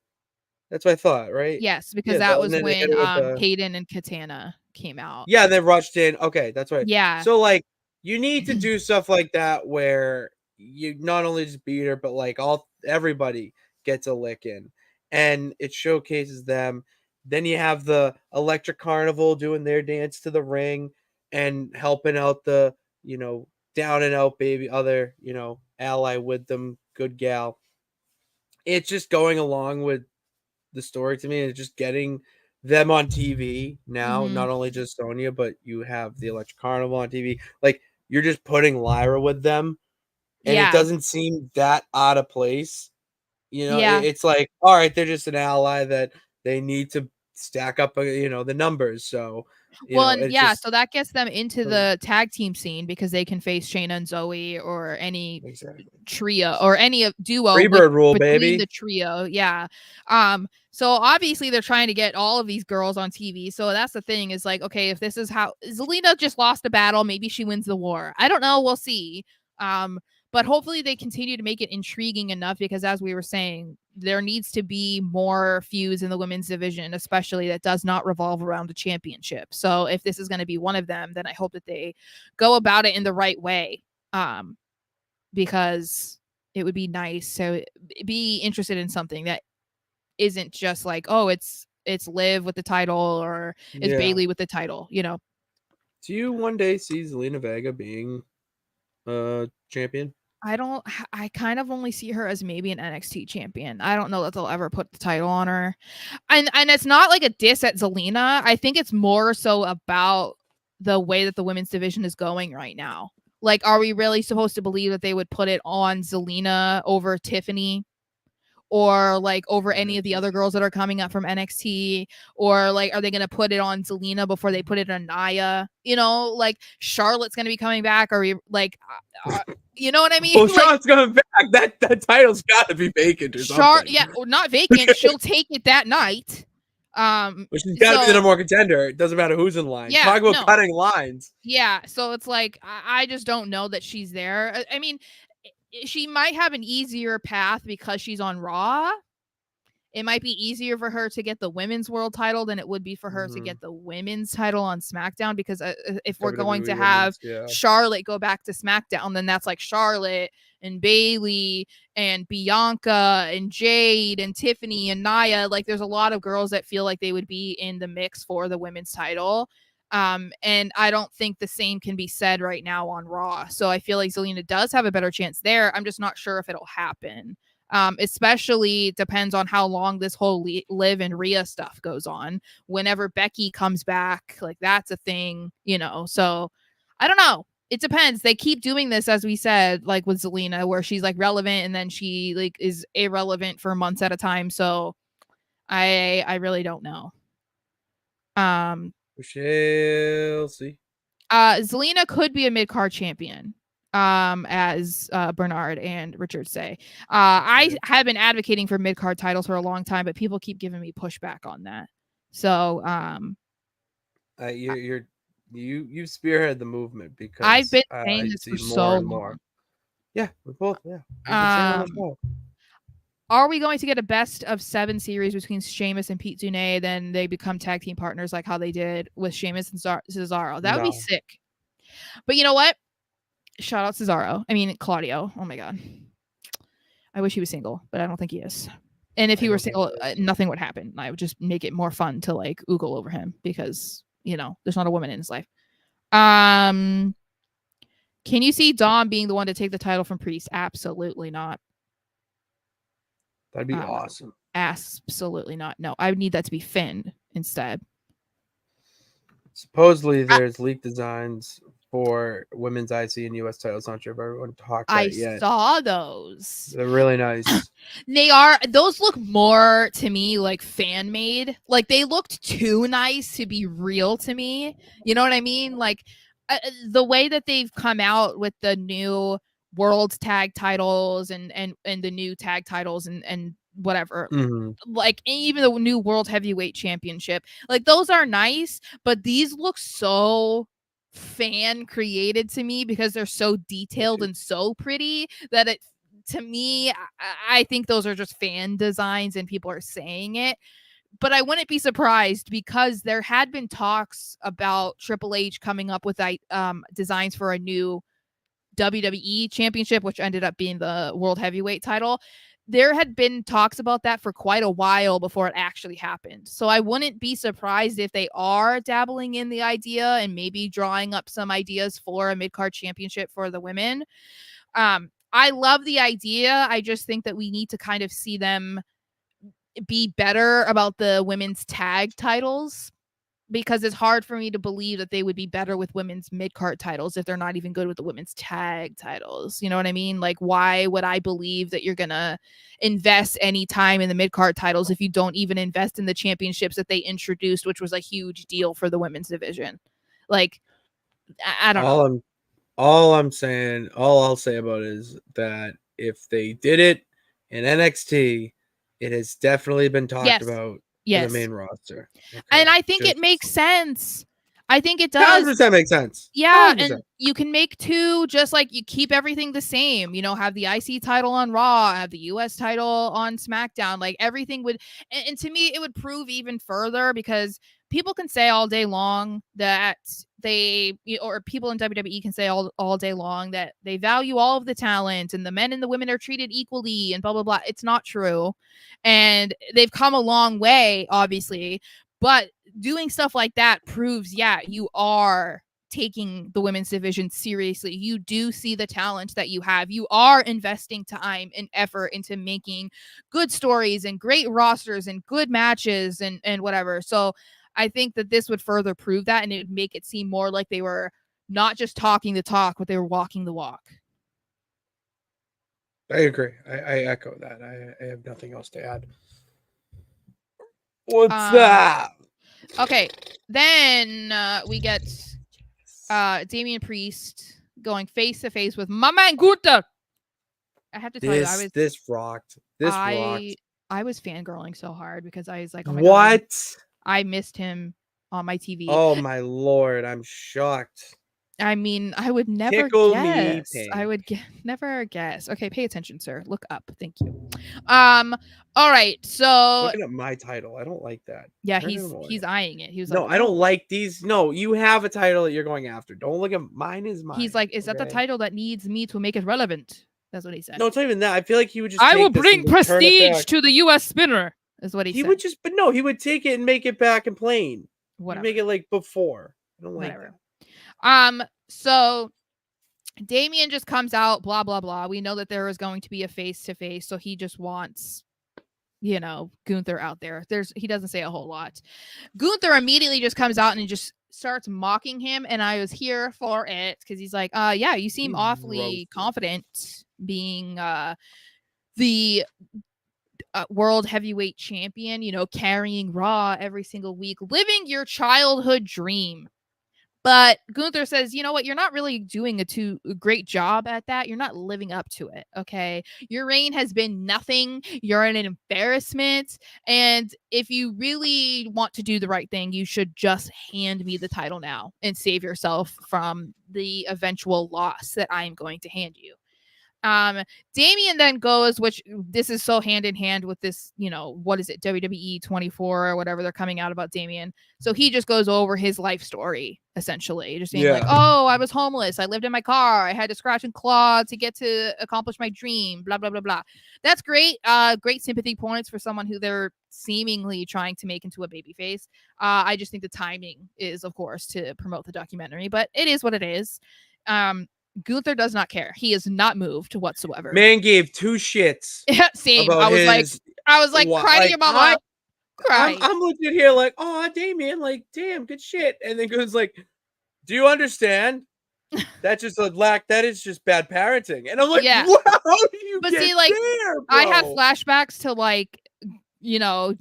That's what I thought, right? Yes, because that was when Hayden and Katana came out. Yeah, they rushed in. Okay, that's right. Yeah. So like you need to do stuff like that where you not only just beat her, but like everybody gets a lick in. and it showcases them. Then you have the Electric Carnival doing their dance to the ring and helping out the, down and out baby, other, ally with them, good gal. It's just going along with the story to me, and just getting them on TV now, not only just Sonya, but you have the Electric Carnival on TV. Like, you're just putting Lyra with them, and it doesn't seem that out of place. It's like, all right, they're just an ally that they need to stack up, the numbers. So, so that gets them into the tag team scene because they can face Shayna and Zoe or any trio or any duo Freebird rule, between baby. the trio. Yeah. So obviously they're trying to get all of these girls on TV. So that's the thing is like, okay, if this is how Zelina just lost a battle, maybe she wins the war. I don't know. We'll see. But hopefully they continue to make it intriguing enough because as we were saying, there needs to be more feuds in the women's division, especially that does not revolve around the championship. So if this is going to be one of them, then I hope that they go about it in the right way. Because it would be nice to be interested in something that isn't just like, oh, it's Liv with the title or it's Bayley with the title, Do you one day see Zelina Vega being champion? I kind of only see her as maybe an NXT champion. I don't know that they'll ever put the title on her. And it's not like a diss at Zelina. I think it's more so about the way that the women's division is going right now. Like, are we really supposed to believe that they would put it on Zelina over Tiffany? Or like over any of the other girls that are coming up from NXT, or like, are they going to put it on Zelina before they put it on Nia? Like Charlotte's going to be coming back, or like, you know what I mean? Well, Charlotte's coming back. That title's got to be vacant or something. Yeah, or not vacant. She'll take it that night. Which she's got to be the number one contender. It doesn't matter who's in line. Yeah, talk about cutting lines. Yeah, so it's like I just don't know that she's there. I mean, she might have an easier path because she's on Raw. It might be easier for her to get the women's world title than it would be for her to get the women's title on SmackDown, because if we're going to have Charlotte go back to SmackDown, then that's like Charlotte and Bayley and Bianca and Jade and Tiffany and Nia. Like, there's a lot of girls that feel like they would be in the mix for the women's title. And I don't think the same can be said right now on Raw. So I feel like Zelina does have a better chance there. I'm just not sure if it'll happen. Especially depends on how long this whole Liv and Rhea stuff goes on. Whenever Becky comes back, like, that's a thing, So I don't know. It depends. They keep doing this, as we said, like with Zelina, where she's like relevant and then she like is irrelevant for months at a time. So I really don't know. We shall see. Zelina could be a mid-card champion, as Bernard and Richard say. I have been advocating for mid-card titles for a long time, but people keep giving me pushback on that. So you spearhead the movement, because I've been saying this for so long. Yeah, we both. Yeah. Are we going to get a best of 7 series between Sheamus and Pete Dunne? Then they become tag team partners like how they did with Sheamus and Cesaro. That would be sick. But you know what? Shout out Cesaro. I mean, Claudio. Oh my God. I wish he was single, but I don't think he is. And if he were single, nothing would happen. I would just make it more fun to like oogle over him because, there's not a woman in his life. Can you see Dom being the one to take the title from Priest? Absolutely not. That'd be awesome. Absolutely not. No, I would need that to be Finn instead. Supposedly, there's leaked designs for women's IC and US titles. Not sure if everyone talked that yet. I saw those. They're really nice. Those look more to me like fan made. Like, they looked too nice to be real to me. You know what I mean? Like, the way that they've come out with the new world tag titles and the new tag titles and whatever, like even the new world heavyweight championship, like, those are nice, but these look so fan created to me because they're so detailed and so pretty that it, to me, I think those are just fan designs and people are saying it. But I wouldn't be surprised, because there had been talks about Triple H coming up with designs for a new WWE championship, which ended up being the world heavyweight title. there had been talks about that for quite a while before it actually happened. So I wouldn't be surprised if they are dabbling in the idea and maybe drawing up some ideas for a mid-card championship for the women. I love the idea. I just think that we need to kind of see them be better about the women's tag titles, because it's hard for me to believe that they would be better with women's mid-card titles if they're not even good with the women's tag titles. You know what I mean? Like, why would I believe that you're going to invest any time in the mid-card titles if you don't even invest in the championships that they introduced, which was a huge deal for the women's division? Like, I don't know. All I'll say about it is that if they did it in NXT, it has definitely been talked about in the main roster. Okay. And I think it makes sense. I think it does. 100% makes sense. Yeah, 100%. And you can make 2, just like you keep everything the same. You know, have the IC title on Raw, have the US title on SmackDown. Like, everything would, and to me, it would prove even further, because people can say all day long that or people in WWE can say all day long that they value all of the talent and the men and the women are treated equally and blah, blah, blah. It's not true. And they've come a long way, obviously, but doing stuff like that proves, you are taking the women's division seriously. You do see the talent that you have. You are investing time and effort into making good stories and great rosters and good matches and whatever. So I think that this would further prove that, and it would make it seem more like they were not just talking the talk, but they were walking the walk. I agree. I echo that. I have nothing else to add. What's that? Okay, then we get Damian Priest going face to face with my man Gunther. I have to tell you, this rocked. I was fangirling so hard because I was like, oh my God, I missed him on my TV. Oh my Lord, I'm shocked. I mean, I would never guess. I would never guess. Okay, pay attention, sir. Look up. Thank you. All right. So looking at my title, I don't like that. Yeah, he's eyeing it. He was no, like, I don't like these. No, you have a title that you're going after. Don't look at mine. Is mine. He's like, is that the title that needs me to make it relevant? That's what he said. No, it's not even that. I feel like he would just. I will bring prestige to the U.S. spinner. Is what he said. He would just, but no, he would take it and make it back and plain. Whatever. Make it like before. I don't like that. So Damian just comes out, blah, blah, blah. We know that there is going to be a face-to-face, so he just wants, Gunther out there. He doesn't say a whole lot. Gunther immediately just comes out and he just starts mocking him, and I was here for it, because he's like, yeah, you seem awfully confident being the world heavyweight champion, carrying Raw every single week, living your childhood dream. But Gunther says, you know what? You're not really doing a great job at that. You're not living up to it. Okay. Your reign has been nothing. You're an embarrassment. And if you really want to do the right thing, you should just hand me the title now and save yourself from the eventual loss that I am going to hand you. Damian then goes, which this is so hand in hand with this, what is it, WWE 24 or whatever they're coming out about Damian. So he just goes over his life story, essentially, just saying like, oh, I was homeless, I lived in my car, I had to scratch and claw to get to accomplish my dream, blah, blah, blah, blah. That's great. Great sympathy points for someone who they're seemingly trying to make into a babyface. I just think the timing is, of course, to promote the documentary, but it is what it is. Gunther does not care. He is not moved whatsoever. Man gave 2 shits. Yeah, same. I was like, cry to your mama. Cry. I'm looking here like, oh, Damian, like, damn, good shit. And then goes like, do you understand? That's just that is just bad parenting. And I'm like, wow, how do you get there, bro? I have flashbacks to like,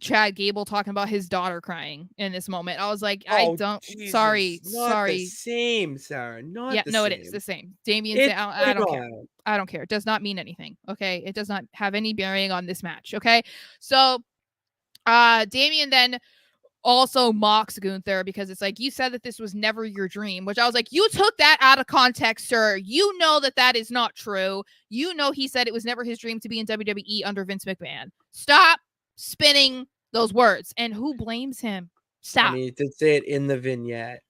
Chad Gable talking about his daughter crying in this moment. I was like, Jesus, sorry. The same, Sarah. It is the same. Damian, I don't care. I don't care. It does not mean anything. Okay. It does not have any bearing on this match. Okay. So, Damian then also mocks Gunther because it's like, you said that this was never your dream, which I was like, you took that out of context, sir. You know that is not true. He said it was never his dream to be in WWE under Vince McMahon. Stop spinning those words. And who blames him? Stop. I mean, he did say it in the vignette.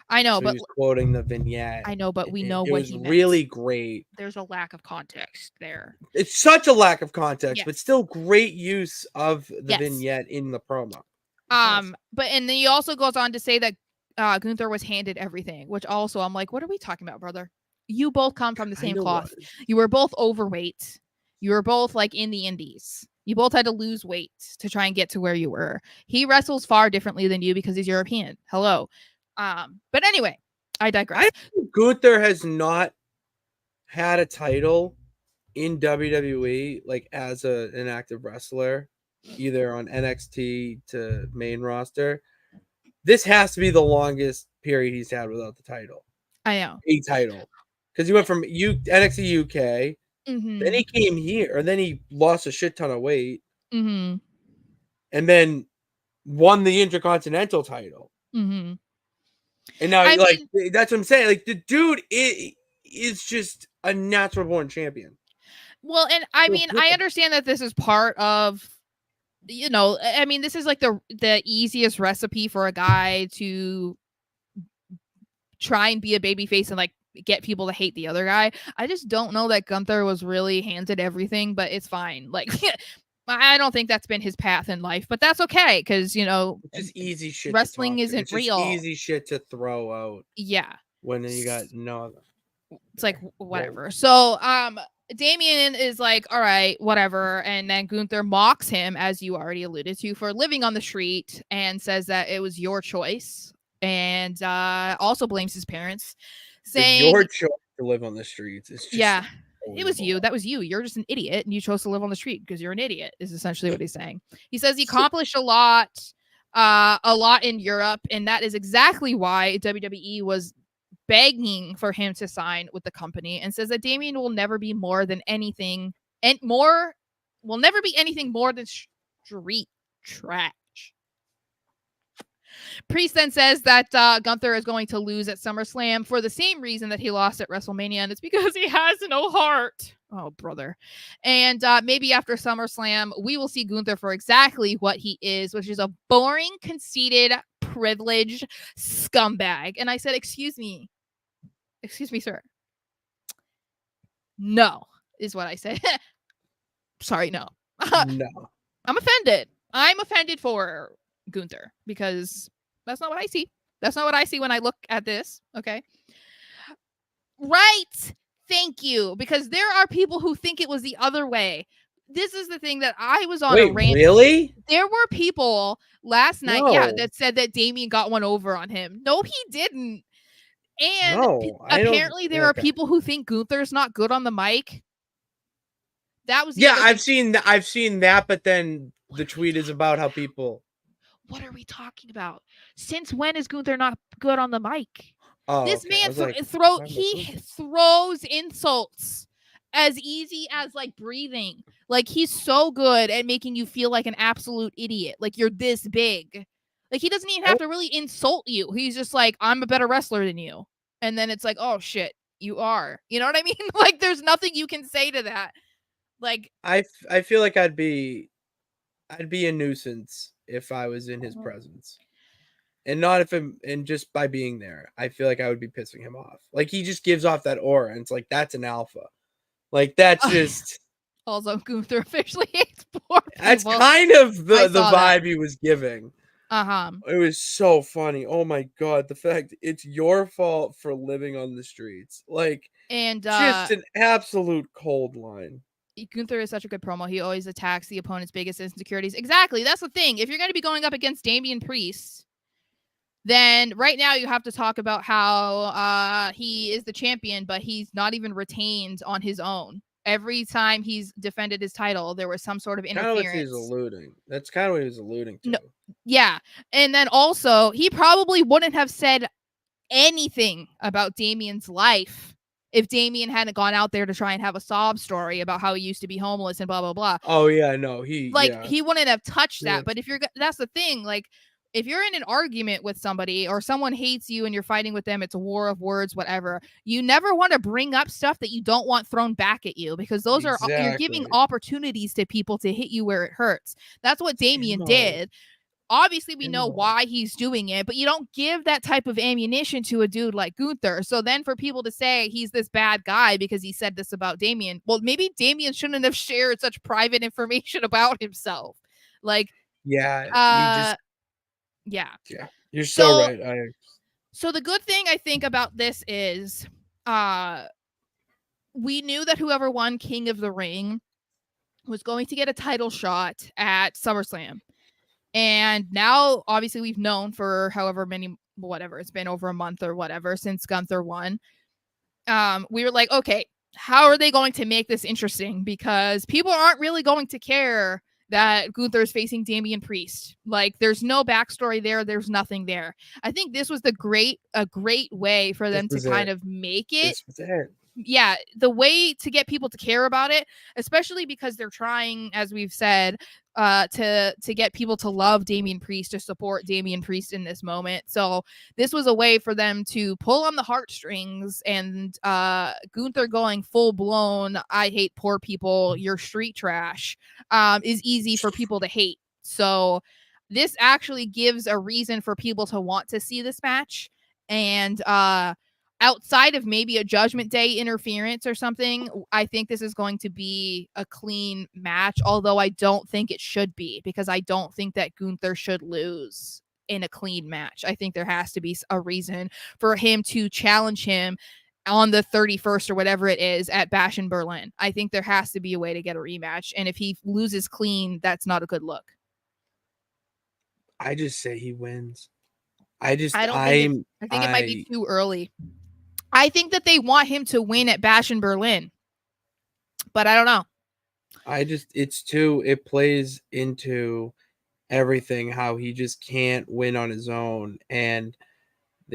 I know, so but he was quoting the vignette. I know, but we know it what was he really meant. great. There's a lack of context there. It's such a lack of context, Yes. but still great use of the Yes. vignette in the promo. But and then he also goes on to say that Gunther was handed everything, which also I'm like, what are we talking about, brother? You both come from the same cloth. You were both overweight. You were both like in the indies. You both had to lose weight to try and get to where you were. He wrestles far differently than you because he's European. Hello. But anyway, I digress. I think Gunther has not had a title in WWE like as an active wrestler, either on NXT to main roster. This has to be the longest period he's had without the title. I know. A title. Because he went from NXT UK, then he came here, and then he lost a shit ton of weight, and then won the Intercontinental title. And now, that's what I'm saying. Like, the dude is just a natural born champion. Well, and I mean, I understand that this is part of, I mean, this is like the easiest recipe for a guy to try and be a babyface and like get people to hate the other guy. I just don't know that Gunther was really handed everything, but it's fine. Like, I don't think that's been his path in life, but that's okay because it's just easy shit. Wrestling isn't it's real. Easy shit to throw out. Yeah. When you got no other. It's like whatever. So Damian is like, all right, whatever. And then Gunther mocks him, as you already alluded to, for living on the street and says that it was your choice. And also blames his parents, saying your choice to live on the streets. It's just it was you. That was you. You're just an idiot, and you chose to live on the street because you're an idiot. Is essentially what he's saying. He says he accomplished a lot in Europe, and that is exactly why WWE was begging for him to sign with the company, and says that Damian will never be more than anything, and will never be anything more than street trash. Priest then says that Gunther is going to lose at SummerSlam for the same reason that he lost at WrestleMania, and it's because he has no heart. Oh, brother. And maybe after SummerSlam, we will see Gunther for exactly what he is, which is a boring, conceited, privileged scumbag. And I said, excuse me, sir. No, is what I said. Sorry, no. No. I'm offended. I'm offended for Gunther because that's not what I see. That's not what I see when I look at this. Okay. Right. Thank you. Because there are people who think it was the other way. This is the thing that I was on a rant. Really? There were people last night, that said that Damian got one over on him. No, he didn't. And apparently there are people who think Gunther's not good on the mic. That was I've seen that, but then the tweet is about how people. What are we talking about? Since when is Gunther not good on the mic? Oh, this man throws insults as easy as like breathing. Like he's so good at making you feel like an absolute idiot. Like you're this big. Like he doesn't even have to really insult you. He's just like, I'm a better wrestler than you. And then it's like, oh shit, you are. You know what I mean? Like there's nothing you can say to that. Like I feel like I'd be a nuisance if I was in his presence. And not and just by being there, I feel like I would be pissing him off. Like he just gives off that aura, and it's like that's an alpha. Like that's just. Also, Gunther officially hates poor people. That's kind of the vibe he was giving. It was so funny. Oh my god, the fact it's your fault for living on the streets, like, and just an absolute cold line. Gunther is such a good promo. He always attacks the opponent's biggest insecurities. Exactly, that's the thing. If you're going to be going up against Damian Priest, then right now you have to talk about how he is the champion, but he's not even retained on his own. Every time he's defended his title, there was some sort of interference. Kind of what he's alluding. That's kind of what he was alluding to. No, yeah. And then also, he probably wouldn't have said anything about Damian's life if Damian hadn't gone out there to try and have a sob story about how he used to be homeless and blah, blah, blah. Oh, yeah, no. He wouldn't have touched that. But that's the thing. Like, if you're in an argument with somebody or someone hates you and you're fighting with them, it's a war of words, whatever. You never want to bring up stuff that you don't want thrown back at you because those you're giving opportunities to people to hit you where it hurts. That's what Damian did. Obviously, we know why he's doing it, but you don't give that type of ammunition to a dude like Gunther. So then for people to say he's this bad guy because he said this about Damian, well, maybe Damian shouldn't have shared such private information about himself. Like, yeah, yeah, you're so right. So the good thing I think about this is, we knew that whoever won King of the Ring was going to get a title shot at SummerSlam. And now, obviously, we've known for however many, whatever, it's been over a month or whatever since Gunther won. We were like, okay, how are they going to make this interesting? Because people aren't really going to care that Gunther's facing Damian Priest. Like, there's no backstory there. There's nothing there. I think this was a great way for them to kind of make it. This was it. Yeah, the way to get people to care about it, especially because they're trying, as we've said, to get people to love Damian Priest, to support Damian Priest in this moment. So this was a way for them to pull on the heartstrings, and Gunther going full blown, I hate poor people, you're street trash, is easy for people to hate. So this actually gives a reason for people to want to see this match. And outside of maybe a Judgment Day interference or something, I think this is going to be a clean match, although I don't think it should be, because I don't think that Gunther should lose in a clean match. I think there has to be a reason for him to challenge him on the 31st or whatever it is at Bash in Berlin. I think there has to be a way to get a rematch, and if he loses clean, that's not a good look. I just say he wins. I think it might be too early. I think that they want him to win at Bash in Berlin, but I don't know. It plays into everything, how he just can't win on his own. And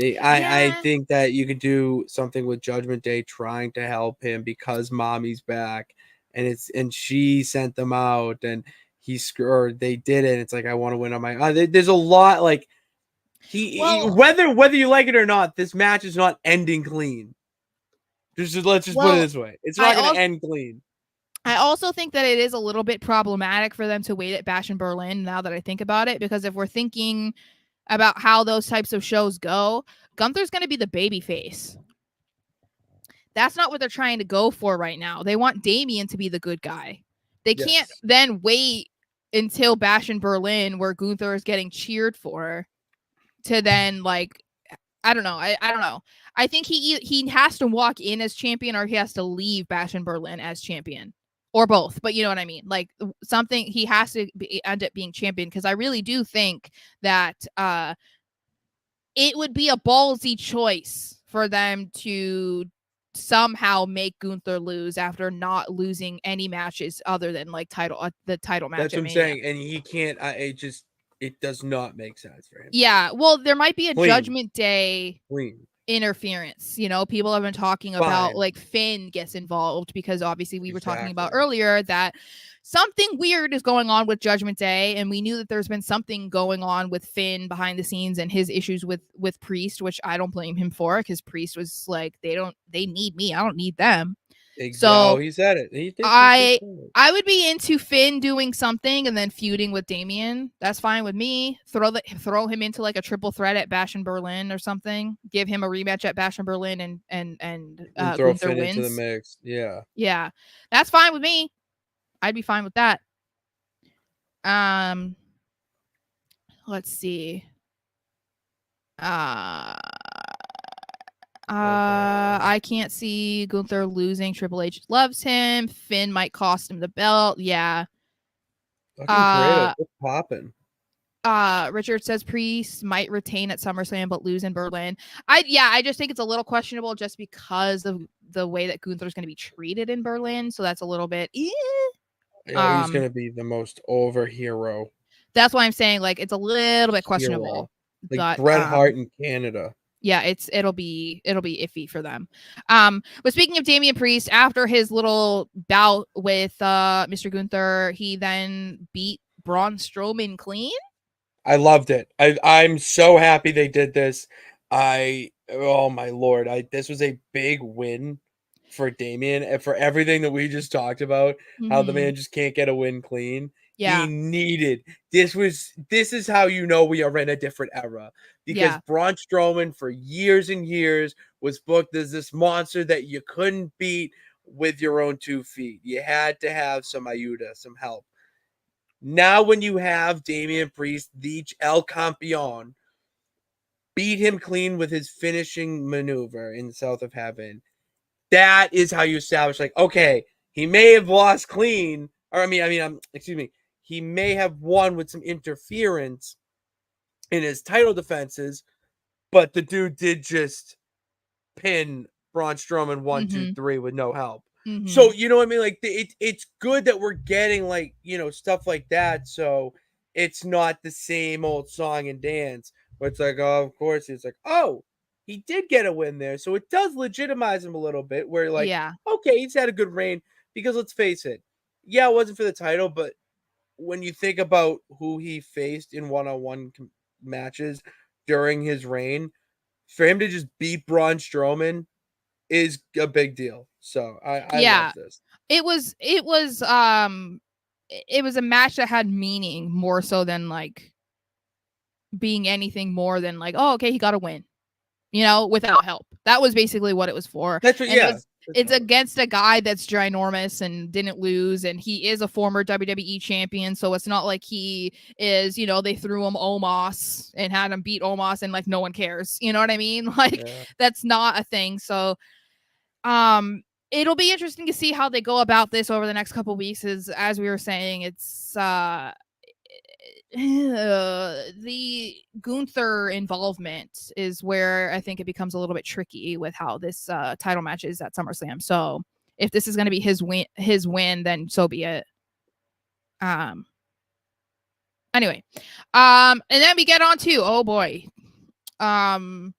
I think that you could do something with Judgment Day trying to help him because Mommy's back, and she sent them out, and they did it. And it's like, I want to win on my there's a lot, like, whether you like it or not, this match is not ending clean. Let's just put it this way. It's not going to end clean. I also think that it is a little bit problematic for them to wait at Bash in Berlin, now that I think about it, because if we're thinking about how those types of shows go, Gunther's going to be the baby face. That's not what they're trying to go for right now. They want Damian to be the good guy. They can't then wait until Bash in Berlin, where Gunther is getting cheered for, to then, like, I don't know. I don't know. I think he has to walk in as champion, or he has to leave Bash in Berlin as champion, or both. But you know what I mean? Like, something, he has to end up being champion, because I really do think that it would be a ballsy choice for them to somehow make Gunther lose after not losing any matches other than, like, the title match. That's what I'm saying, and he can't. It does not make sense for him. Yeah, well, there might be a Judgment Day interference. You know, people have been talking about, like, Finn gets involved, because obviously we were talking about earlier that something weird is going on with Judgment Day, and we knew that there's been something going on with Finn behind the scenes and his issues with Priest, which I don't blame him for, because Priest was like, they need me, I don't need them. Exactly. So he said it. I would be into Finn doing something and then feuding with Damian. That's fine with me. Throw him into, like, a triple threat at Bash in Berlin or something. Give him a rematch at Bash in Berlin, and throw Gunther Finn into the mix. Yeah, that's fine with me. I'd be fine with that. Let's see. I can't see Gunther losing. Triple H loves him. Finn might cost him the belt. Yeah. Fucking great. Popping. Richard says Priest might retain at SummerSlam but lose in Berlin. I just think it's a little questionable, just because of the way that Gunther's going to be treated in Berlin. So that's a little bit. Yeah, he's going to be the most over hero. That's why I'm saying, like, it's a little bit questionable. Like Bret Hart in Canada. Yeah, it'll be iffy for them. But speaking of Damian Priest, after his little bout with Mr. Gunther, he then beat Braun Strowman clean. I loved it. I'm so happy they did this. Oh my lord, this was a big win for Damian, and for everything that we just talked about, how the man just can't get a win clean. Yeah. He needed this is how you know we are in a different era, because Braun Strowman for years and years was booked as this monster that you couldn't beat with your own 2 feet. You had to have some ayuda, some help. Now when you have Damian Priest, the El Campeon, beat him clean with his finishing maneuver in South of Heaven, that is how you establish, like, okay, he may have lost clean, or excuse me, he may have won with some interference in his title defenses, but the dude did just pin Braun Strowman 1, 2, 3 with no help. So, you know what I mean? Like, it's good that we're getting, like, stuff like that. So it's not the same old song and dance where it's like, oh, of course. It's like, oh, he did get a win there. So it does legitimize him a little bit, where, like, okay, he's had a good reign, because let's face it. Yeah, it wasn't for the title, but when you think about who he faced in one-on-one matches during his reign, for him to just beat Braun Strowman is a big deal. So I love this. It was a match that had meaning more so than like being anything more than like, oh, okay, he got a win, without help. That was basically what it was for. That's what, it's against a guy that's ginormous and didn't lose, and he is a former WWE champion, so it's not like he is, they threw him Omos and had him beat Omos and like no one cares. You know what I mean? Like that's not a thing. So it'll be interesting to see how they go about this over the next couple of weeks. As we were saying, it's the Gunther involvement is where I think it becomes a little bit tricky with how this title match is at SummerSlam. So if this is going to be his win, then so be it. Anyway, and then we get on to, oh boy, Adam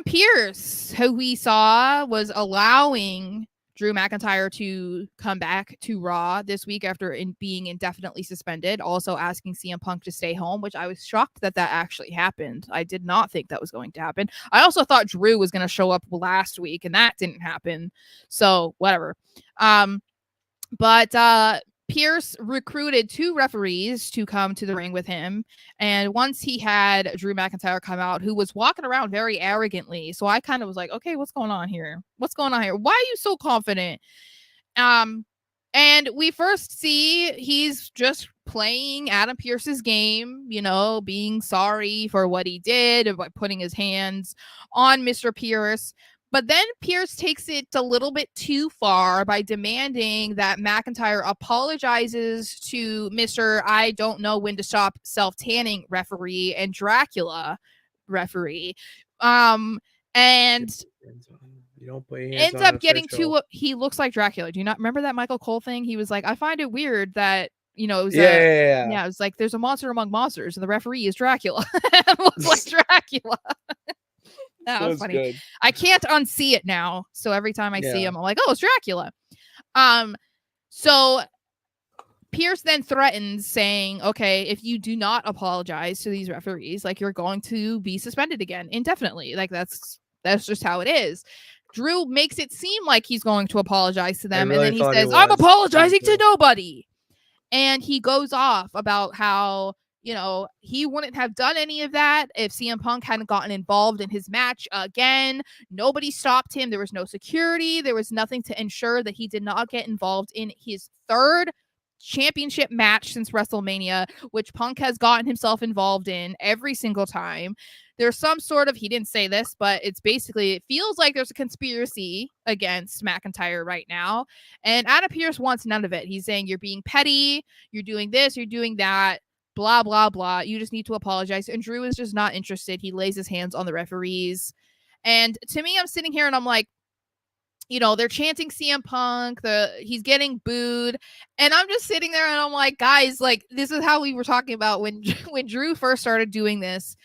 Pearce, who we saw was allowing Drew McIntyre to come back to Raw this week after being indefinitely suspended, also asking CM Punk to stay home, which I was shocked that actually happened. I did not think that was going to happen. I also thought Drew was going to show up last week, and that didn't happen. So whatever. But Pearce recruited 2 referees to come to the ring with him. And once he had Drew McIntyre come out, who was walking around very arrogantly. So I kind of was like, okay, what's going on here? What's going on here? Why are you so confident? And we first see he's just playing Adam Pearce's game, being sorry for what he did by putting his hands on Mr. Pearce. But then Pearce takes it a little bit too far by demanding that McIntyre apologizes to Mr. I don't know when to stop self-tanning referee and Dracula referee. And you don't play ends up getting to he looks like Dracula. Do you not remember that Michael Cole thing? He was like, I find it weird that it was it was like there's a monster among monsters and the referee is Dracula. It looks like Dracula. That was funny. Good. I can't unsee it now. So every time I see him, I'm like, oh, it's Dracula. So Pearce then threatens saying, okay, if you do not apologize to these referees, like you're going to be suspended again indefinitely. Like that's just how it is. Drew makes it seem like he's going to apologize to them. Really, and then he says, I'm apologizing to nobody. And he goes off about how, he wouldn't have done any of that if CM Punk hadn't gotten involved in his match again. Nobody stopped him. There was no security. There was nothing to ensure that he did not get involved in his 3rd championship match since WrestleMania, which Punk has gotten himself involved in every single time. There's some sort of, he didn't say this, but it's basically, it feels like there's a conspiracy against McIntyre right now. And Adam Pearce wants none of it. He's saying, you're being petty. You're doing this. You're doing that. Blah, blah, blah. You just need to apologize. And Drew is just not interested. He lays his hands on the referees. And to me, I'm sitting here and I'm like, they're chanting CM Punk. He's getting booed. And I'm just sitting there and I'm like, guys, like, this is how we were talking about when Drew first started doing this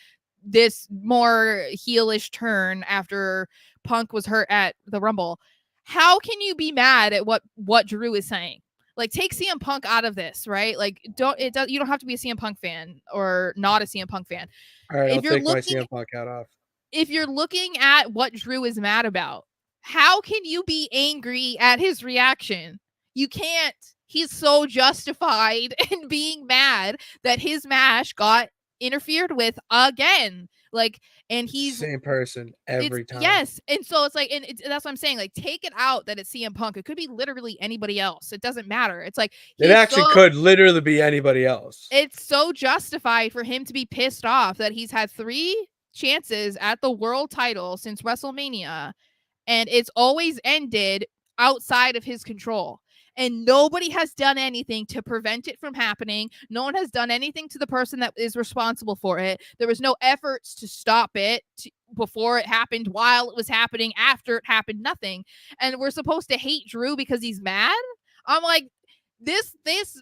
more heelish turn after Punk was hurt at the Rumble. How can you be mad at what Drew is saying? Like, take CM Punk out of this, right? Like, you don't have to be a CM Punk fan or not a CM Punk fan. All right, I'll take my CM Punk hat off. If you're looking at what Drew is mad about, how can you be angry at his reaction? You can't. he's so justified in being mad that his match got interfered with again. Like, and he's same person every time. Yes, and so it's like, and that's what I'm saying. Like, take it out that it's CM Punk. It could be literally anybody else. It doesn't matter. It's like it actually could literally be anybody else. It's so justified for him to be pissed off that he's had 3 chances at the world title since WrestleMania, and it's always ended outside of his control. And nobody has done anything to prevent it from happening. No one has done anything to the person that is responsible for it. There was no efforts to stop it before it happened, while it was happening, after it happened, nothing. And we're supposed to hate Drew because he's mad? I'm like, this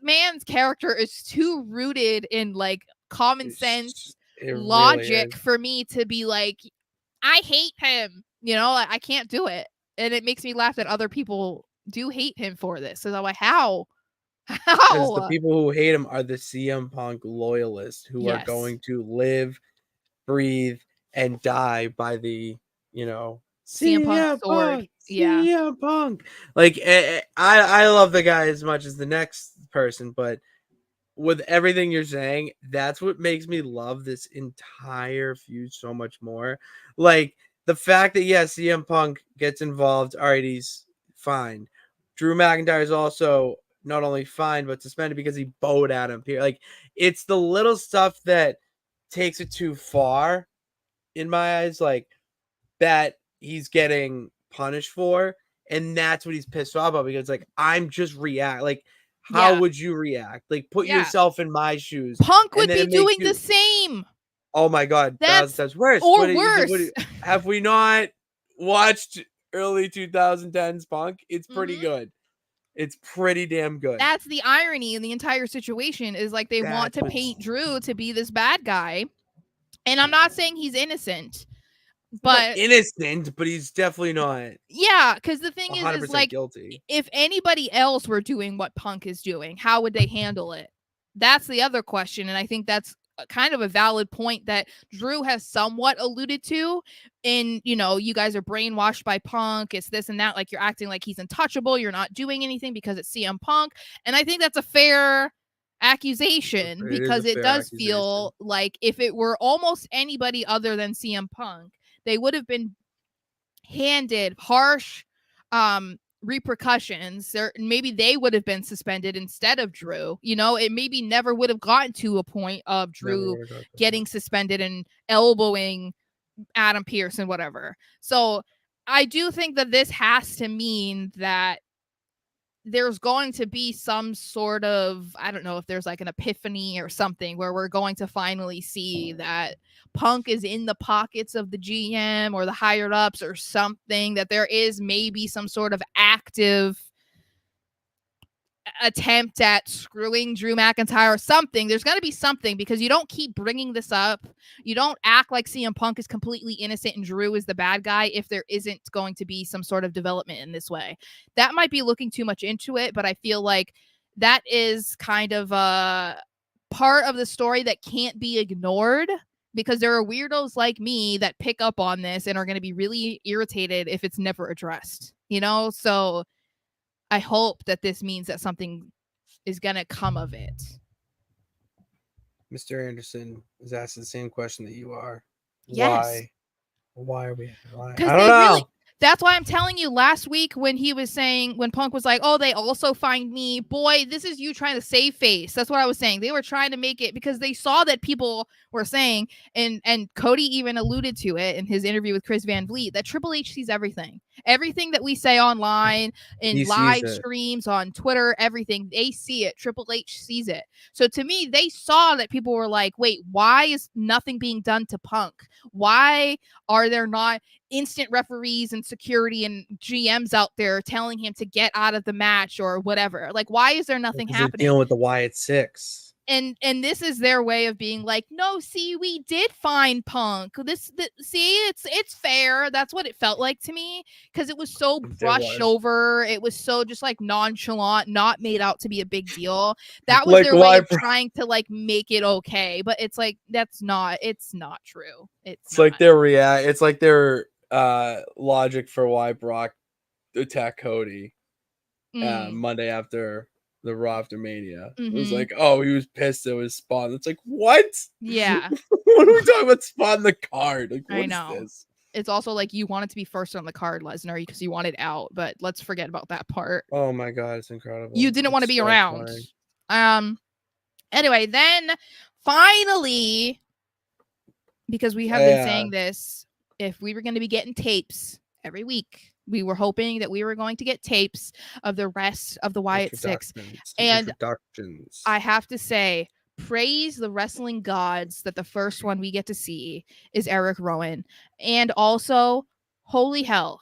man's character is too rooted in like common sense logic really for me to be like, I hate him. You know, I can't do it. And it makes me laugh that other people do hate him for this. So I'm like, how? Because the people who hate him are the CM Punk loyalists who are going to live, breathe, and die by the, CM Punk sword. CM Punk. Like, I love the guy as much as the next person, but with everything you're saying, that's what makes me love this entire feud so much more. Like, the fact that, CM Punk gets involved, all right, he's fine. Drew McIntyre is also not only fined, but suspended because he bowed Adam Pearce. Like, it's the little stuff that takes it too far, in my eyes, like, that he's getting punished for. And that's what he's pissed off about, because, like, I'm just react. Like, how would you react? Like, put yourself in my shoes. Punk would be doing the same. Oh my God, that's worse. Or worse. Have we not watched early 2010s Punk? It's pretty good. It's pretty damn good. That's the irony in the entire situation, is like they want to paint Drew to be this bad guy. And I'm not saying he's innocent, but innocent, but he's definitely not. Yeah, because the thing is like, guilty. If anybody else were doing what Punk is doing, how would they handle it? That's the other question. And I think that's kind of a valid point that Drew has somewhat alluded to in, you guys are brainwashed by Punk. It's this and that. Like, you're acting like he's untouchable. You're not doing anything because it's CM Punk. And I think that's a fair accusation, because it does feel like if it were almost anybody other than CM Punk, they would have been handed harsh repercussions. Maybe they would have been suspended instead of Drew. It maybe never would have gotten to a point of Drew getting suspended and elbowing Adam Pearce and whatever. So I do think that this has to mean that there's going to be some sort of, I don't know if there's like an epiphany or something, where we're going to finally see that Punk is in the pockets of the GM or the higher ups or something, that there is maybe some sort of active attempt at screwing Drew McIntyre or something. There's going to be something, because you don't keep bringing this up. You don't act like CM Punk is completely innocent and Drew is the bad guy if there isn't going to be some sort of development in this way. That might be looking too much into it, but I feel like that is kind of a part of the story that can't be ignored, because there are weirdos like me that pick up on this and are going to be really irritated if it's never addressed, So I hope that this means that something is going to come of it. Mr. Anderson is asking the same question that you are. Yes. Why are we? I don't know. That's why I'm telling you, last week when he was saying, when Punk was like, oh, they also find me, boy, this is you trying to save face. That's what I was saying. They were trying to make it, because they saw that people were saying, and Cody even alluded to it in his interview with Chris Van Vliet, that Triple H sees everything. Everything that we say online, in live streams, on Twitter, everything, they see it. Triple H sees it. So to me, they saw that people were like, wait, why is nothing being done to Punk? Why are there not instant referees and security and GMs out there telling him to get out of the match or whatever? Like, why is there nothing happening? Dealing with the Wyatt 6. And this is their way of being like, no, see, we did find Punk. See, it's fair. That's what it felt like to me, because it was so brushed over. It was so just like nonchalant, not made out to be a big deal. That was like their way of trying to like make it okay. But it's like, it's not true. It's like it's like their logic for why Brock attacked Cody Monday after the Raw after Mania. It was like, oh, he was pissed it was Spawn. It's like, what? Yeah. What are we talking about? Spawn the card? Like, what I know. is this? It's also like you want it to be first on the card, Lesnar, because you want it out, but let's forget about that part. Oh my god, it's incredible. You didn't want to be around. Funny. Anyway, then finally, because we have been saying this, if we were going to be getting tapes every week, we were hoping that we were going to get tapes of the rest of the Wyatt Six. And I have to say, praise the wrestling gods that the first one we get to see is Eric Rowan. And also, holy hell.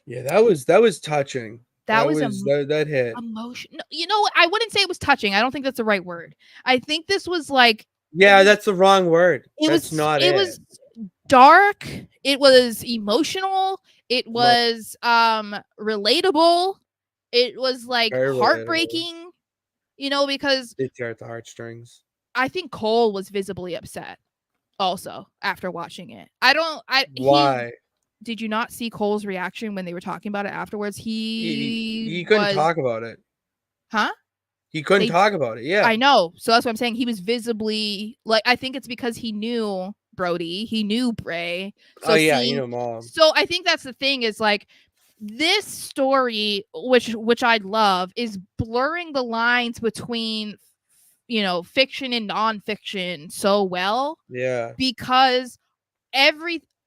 Yeah, that was touching. That hit. Emotion. You know, I wouldn't say it was touching. I don't think that's the right word. I think this was like... Yeah, that's the wrong word. It was dark. It was emotional. It was relatable. It was like very heartbreaking. Relatable. You know, because it tear at the heartstrings. I think Cole was visibly upset also after watching it. Why? Did you not see Cole's reaction when they were talking about it afterwards? He couldn't talk about it. Huh? He couldn't talk about it. Yeah. I know. So that's what I'm saying. He was visibly like, I think it's because he knew Brody. He knew Bray. So you know Mom. So I think that's the thing is like this story, which I love, is blurring the lines between, you know, fiction and nonfiction so well. Yeah. Because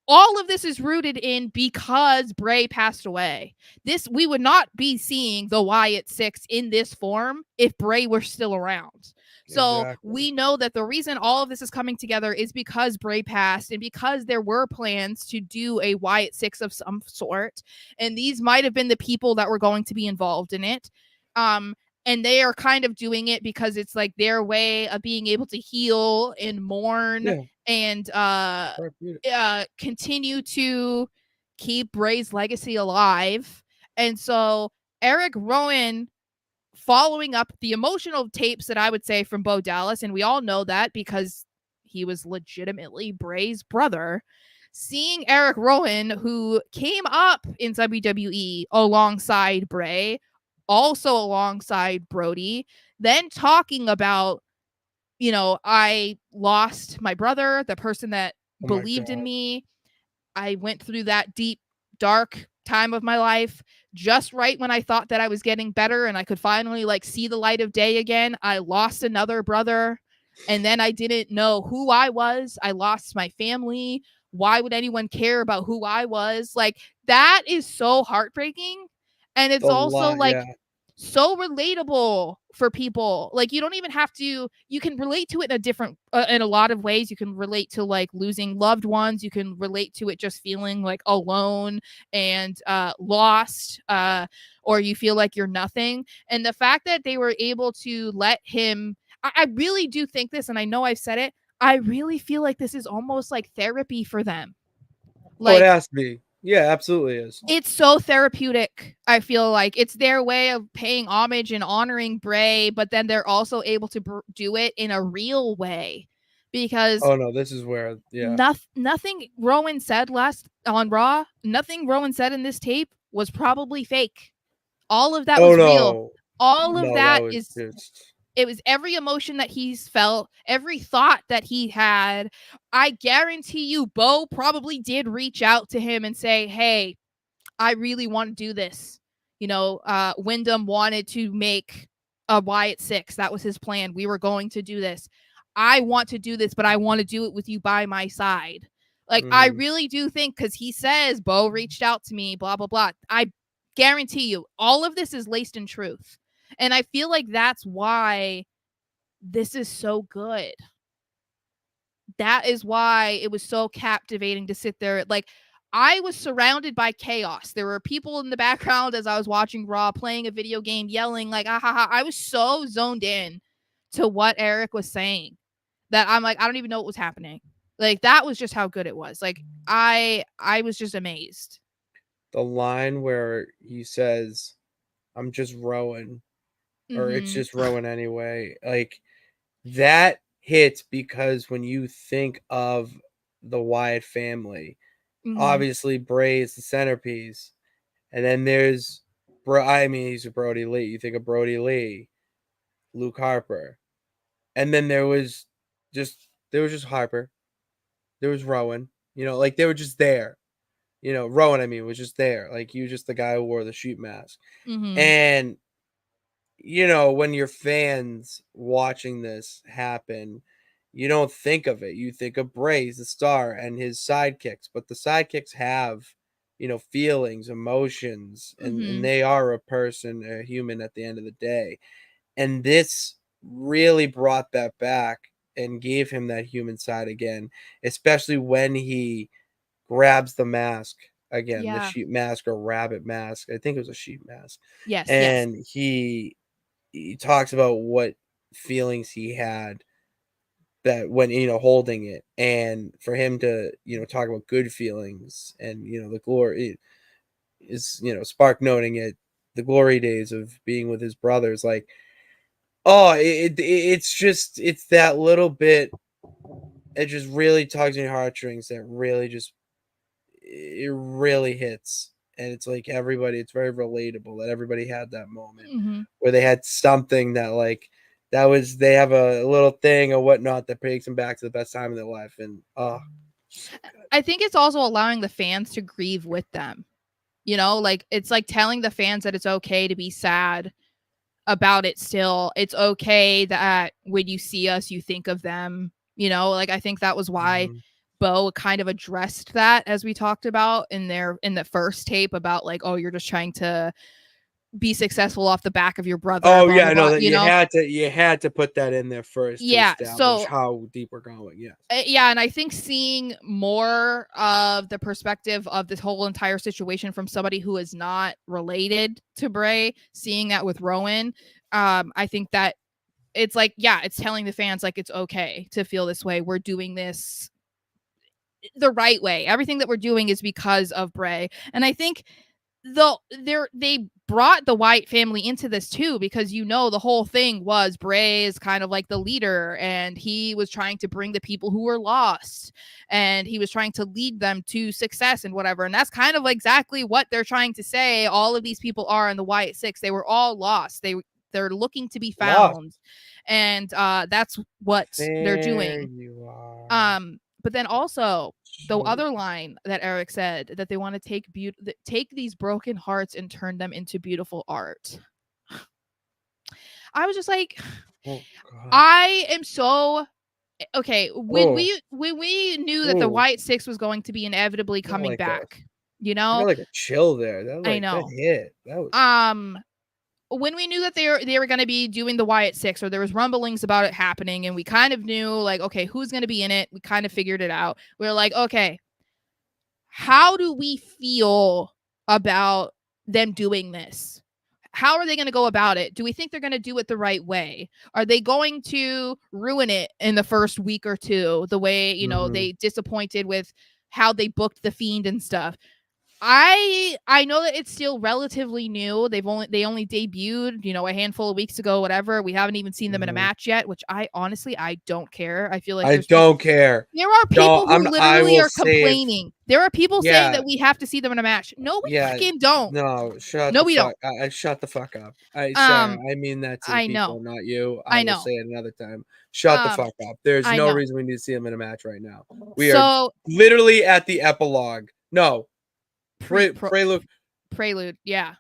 all of this is rooted in because Bray passed away. We would not be seeing the Wyatt Six in this form if Bray were still around. So we know that the reason all of this is coming together is because Bray passed and because there were plans to do a Wyatt Six of some sort. And these might have been the people that were going to be involved in it. And they are kind of doing it because it's like their way of being able to heal and mourn and continue to keep Bray's legacy alive. And so Eric Rowan, following up the emotional tapes that I would say from Bo Dallas, and we all know that because he was legitimately Bray's brother, seeing Eric Rowan, who came up in WWE alongside Bray, also alongside Brody, then talking about, you know, I lost my brother, the person that believed in me. I went through that deep, dark time of my life just right when I thought that I was getting better and I could finally like see the light of day again. I lost another brother and then I didn't know who I was. I lost my family. Why would anyone care about who I was? Like, that is so heartbreaking. And it's also so relatable for people. Like, you don't even have to, you can relate to it in a lot of ways. You can relate to like losing loved ones. You can relate to it just feeling like alone and lost, or you feel like you're nothing. And the fact that they were able to let him, I really do think this, and I know I've said it, I really feel like this is almost like therapy for them. Like, it has to be. Yeah, absolutely is. It's so therapeutic. I feel like it's their way of paying homage and honoring Bray, but then they're also able to do it in a real way because this is where nothing Rowan said last on Raw, nothing Rowan said in this tape was probably fake. All of that was real. All of that is just... It was every emotion that he's felt, every thought that he had. I guarantee you, Bo probably did reach out to him and say, hey, I really want to do this. You know, Wyndham wanted to make a Wyatt Six. That was his plan. We were going to do this. I want to do this, but I want to do it with you by my side. Like, I really do think, because he says, Bo reached out to me, blah, blah, blah. I guarantee you, all of this is laced in truth. And I feel like that's why this is so good. That is why it was so captivating to sit there. Like, I was surrounded by chaos. There were people in the background as I was watching Raw playing a video game, yelling like, ah, ha, ha. I was so zoned in to what Eric was saying that I'm like, I don't even know what was happening. Like, that was just how good it was. Like, I was just amazed. The line where he says, I'm just Rowan, or it's just Rowan anyway. Like, that hits because when you think of the Wyatt family, obviously Bray is the centerpiece, and then there's he's a Brody Lee. You think of Brody Lee, Luke Harper, and then there was just Harper, there was Rowan. Like they were just there. Rowan, was just there. Like he was just the guy who wore the sheep mask. Mm-hmm. And when you're fans watching this happen, you don't think of it. You think of Bray, the star, and his sidekicks. But the sidekicks have, feelings, emotions, and they are a person, a human at the end of the day. And this really brought that back and gave him that human side again, especially when he grabs the mask again, the sheep mask or rabbit mask. I think it was a sheep mask. Yes. And he talks about what feelings he had that when holding it, and for him to talk about good feelings and the glory is Spark noting it, the glory days of being with his brothers. Like, it's that little bit, it just really tugs on your heartstrings, that really just, it really hits. And it's like everybody, it's very relatable that everybody had that moment where they had something that, like, they have a little thing or whatnot that takes them back to the best time of their life. And I think it's also allowing the fans to grieve with them. Like it's like telling the fans that it's okay to be sad about it still. It's okay that when you see us, you think of them. Like I think that was why Bo kind of addressed that, as we talked about in the first tape, about like, oh, you're just trying to be successful off the back of your brother. Oh, blah, yeah, blah, I know blah, that you had to put that in there first to establish so how deep we're going. Yes. And I think seeing more of the perspective of this whole entire situation from somebody who is not related to Bray, seeing that with Rowan, I think that it's like, it's telling the fans, like, it's okay to feel this way. We're doing this the right way. Everything that we're doing is because of Bray. And I think they brought the Wyatt family into this too, because the whole thing was Bray is kind of like the leader, and he was trying to bring the people who were lost, and he was trying to lead them to success and whatever. And that's kind of exactly what they're trying to say. All of these people are in the Wyatt Six. They were all lost. They're looking to be found. Lost. And that's what they're doing. You are. But then also the other line that Eric said, that they want to take these broken hearts and turn them into beautiful art. I was just like, I am so okay. When we knew that the Wyatt Six was going to be inevitably coming back, I got like a chill there. I know. That hit. That was when we knew that they were going to be doing the Wyatt Six, or there was rumblings about it happening, and we kind of knew, like, okay, who's going to be in it? We kind of figured it out. We were like, okay, how do we feel about them doing this? How are they going to go about it? Do we think they're going to do it the right way? Are they going to ruin it in the first week or two, the way, they disappointed with how they booked The Fiend and stuff? I know that it's still relatively new. They only debuted, a handful of weeks ago, whatever. We haven't even seen them in a match yet, which I don't care. I feel like I don't care. There are people who literally are complaining. There are people saying that we have to see them in a match. No, we fucking don't. No, we don't. Shut the fuck up. Sarah, I mean that to the people, not you. I know. Will say it another time. Shut the fuck up. There's no reason we need to see them in a match right now. We are literally at the epilogue. No. Prelude. Yeah.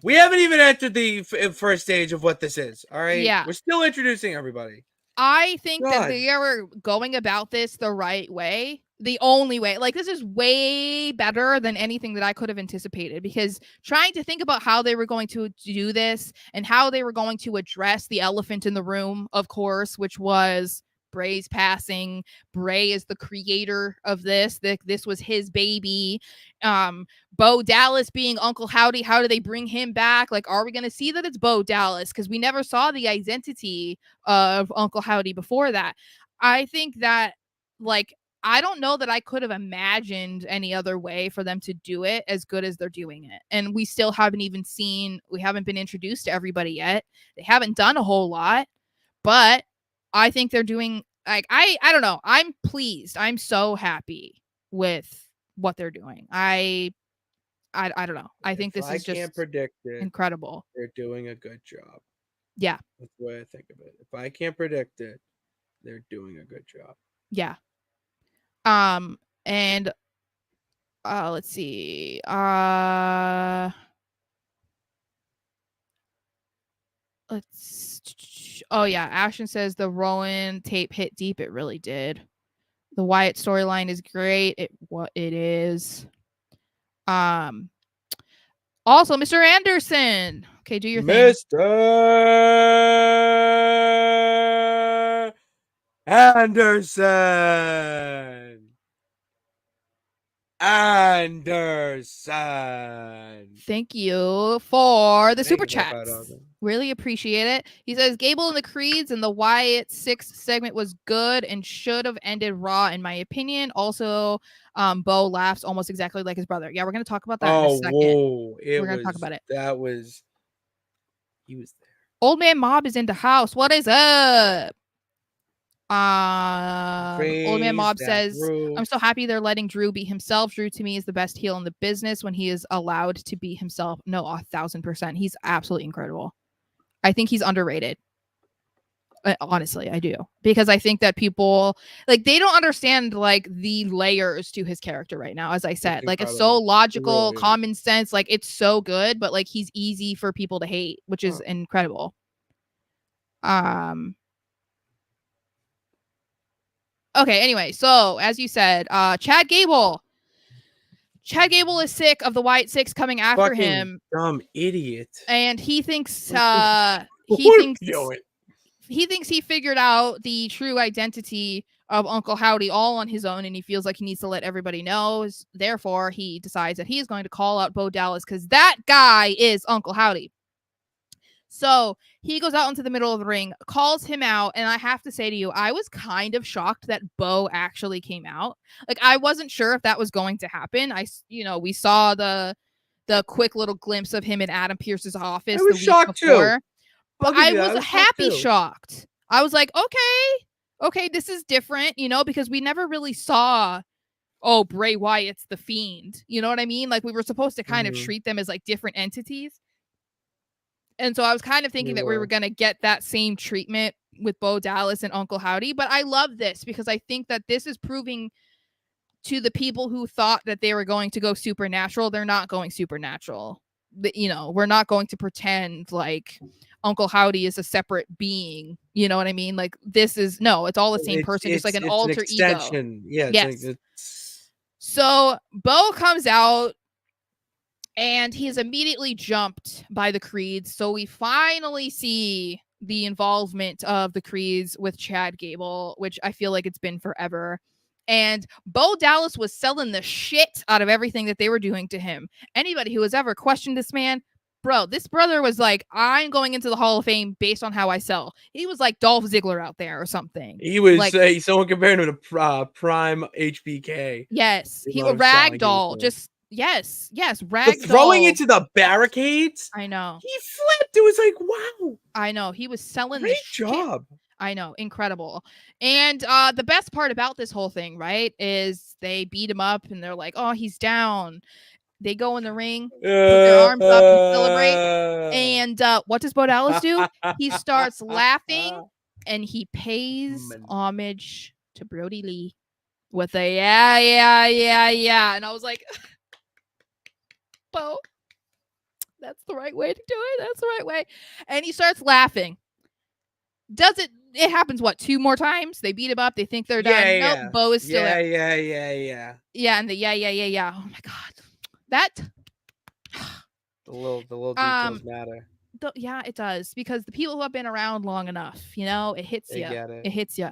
We haven't even entered the first stage of what this is. All right. Yeah. We're still introducing everybody. I think that they are going about this the right way. The only way. Like, this is way better than anything that I could have anticipated, because trying to think about how they were going to do this and how they were going to address the elephant in the room, of course, which was Bray's passing. Bray is the creator of this. This was his baby. Bo Dallas being Uncle Howdy. How do they bring him back? Like, are we going to see that it's Bo Dallas? Because we never saw the identity of Uncle Howdy before that. I think that, like, I don't know that I could have imagined any other way for them to do it as good as they're doing it. And we still haven't been introduced to everybody yet. They haven't done a whole lot, but I think they're doing, like, I don't know. I'm pleased. I'm so happy with what they're doing. I don't know. I think this is just can't predict it, incredible. They're doing a good job. Yeah. That's the way I think of it. If I can't predict it, they're doing a good job. Yeah. And let's see. Oh yeah, Ashton says the Rowan tape hit deep. It really did. The Wyatt storyline is great. It is. Also, Mr. Anderson. Okay, do your thing. Mr. Anderson. Thank you for the super chats. Really appreciate it. He says Gable and the Creeds and the Wyatt 6 segment was good and should have ended Raw in my opinion. Also, Bo laughs almost exactly like his brother. Yeah, we're gonna talk about that in a second. We're gonna talk about it. He was there. Old Man Mob is in the house. What is up? Old Man Mob says, I'm so happy they're letting Drew be himself. Drew to me is the best heel in the business when he is allowed to be himself. No, 1,000%. He's absolutely incredible. I think he's underrated. Honestly, I do. Because I think that people like they don't understand like the layers to his character right now. As I said, like it's so logical, common sense, like it's so good, but like he's easy for people to hate, which is incredible. Okay, anyway, so as you said, Chad Gable is sick of the Wyatt 6 coming after him. Dumb idiot. And he thinks he figured out the true identity of Uncle Howdy all on his own, and he feels like he needs to let everybody know. Therefore, he decides that he is going to call out Bo Dallas because that guy is Uncle Howdy. So he goes out into the middle of the ring, calls him out, and I have to say to you, I was kind of shocked that Bo actually came out. Like, I wasn't sure if that was going to happen. We saw the quick little glimpse of him in Adam Pearce's office. I was shocked too. But I was happy shocked. I was like, okay, this is different, because we never really saw, Bray Wyatt's the Fiend. You know what I mean? Like, we were supposed to kind of treat them as like different entities. And so I was kind of thinking that we were going to get that same treatment with Bo Dallas and Uncle Howdy. But I love this because I think that this is proving to the people who thought that they were going to go supernatural, they're not going supernatural. We're not going to pretend like Uncle Howdy is a separate being. You know what I mean? Like it's all the same person, just like an alter ego. Yeah. Yes. So Bo comes out. And he is immediately jumped by the Creeds. So we finally see the involvement of the Creeds with Chad Gable, which I feel like it's been forever. And Bo Dallas was selling the shit out of everything that they were doing to him. Anybody who has ever questioned this man, bro, this brother was like, I'm going into the Hall of Fame based on how I sell. He was like Dolph Ziggler out there or something. He was like, someone compared him to prime HBK. Yes. He was ragdoll. Just Yes, ragdoll. Throwing into the barricades. I know. He flipped. It was like, wow. I know. He was selling Great job. I know. Incredible. And the best part about this whole thing, right, is they beat him up and they're like, oh, he's down. They go in the ring, put their arms up and celebrate. And what does Bo Dallas do? He starts laughing and he pays homage to Brody Lee with a yeah. And I was like, Bo, that's the right way to do it. That's the right way. And he starts laughing. It happens, 2 more times? They beat him up. They think they're done. Nope, Bo is still there. Yeah. Yeah, and the yeah. Oh my God. That the little details matter. Yeah, it does. Because the people who have been around long enough, it hits you. It hits you.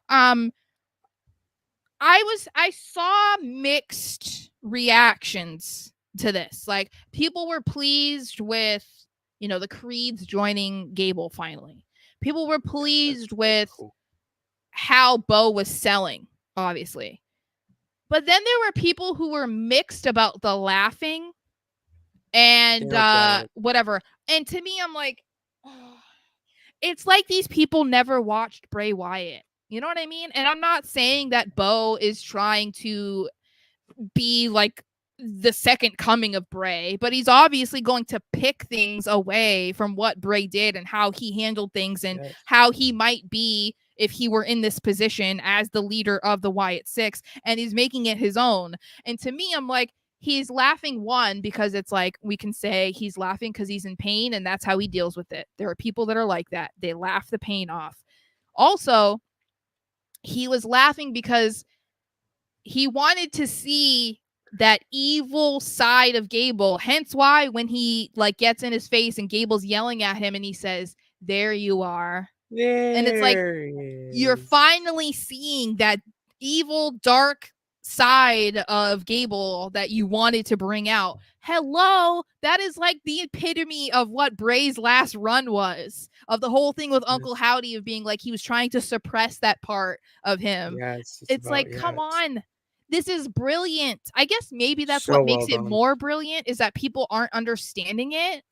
I saw mixed reactions to this. Like, people were pleased with, the Creeds joining Gable finally. People were pleased with how Bo was selling, obviously. But then there were people who were mixed about the laughing and whatever. And to me, I'm like, it's like these people never watched Bray Wyatt. You know what I mean? And I'm not saying that Bo is trying to be like the second coming of Bray, but he's obviously going to pick things away from what Bray did and how he handled things and how he might be if he were in this position as the leader of the Wyatt Six, and he's making it his own. And to me, I'm like, he's laughing, one, because it's like, we can say he's laughing because he's in pain and that's how he deals with it. There are people that are like that. They laugh the pain off. Also, he was laughing because he wanted to see that evil side of Gable. Hence why when he like gets in his face and Gable's yelling at him and he says, "There you are." And it's like, you're finally seeing that evil, dark side of Gable that you wanted to bring out. Hello, that is like the epitome of what Bray's last run was, of the whole thing with Uncle Howdy, of being like he was trying to suppress that part of him. It's like, come on. This is brilliant. I guess maybe that's so what makes it more brilliant, is that people aren't understanding it.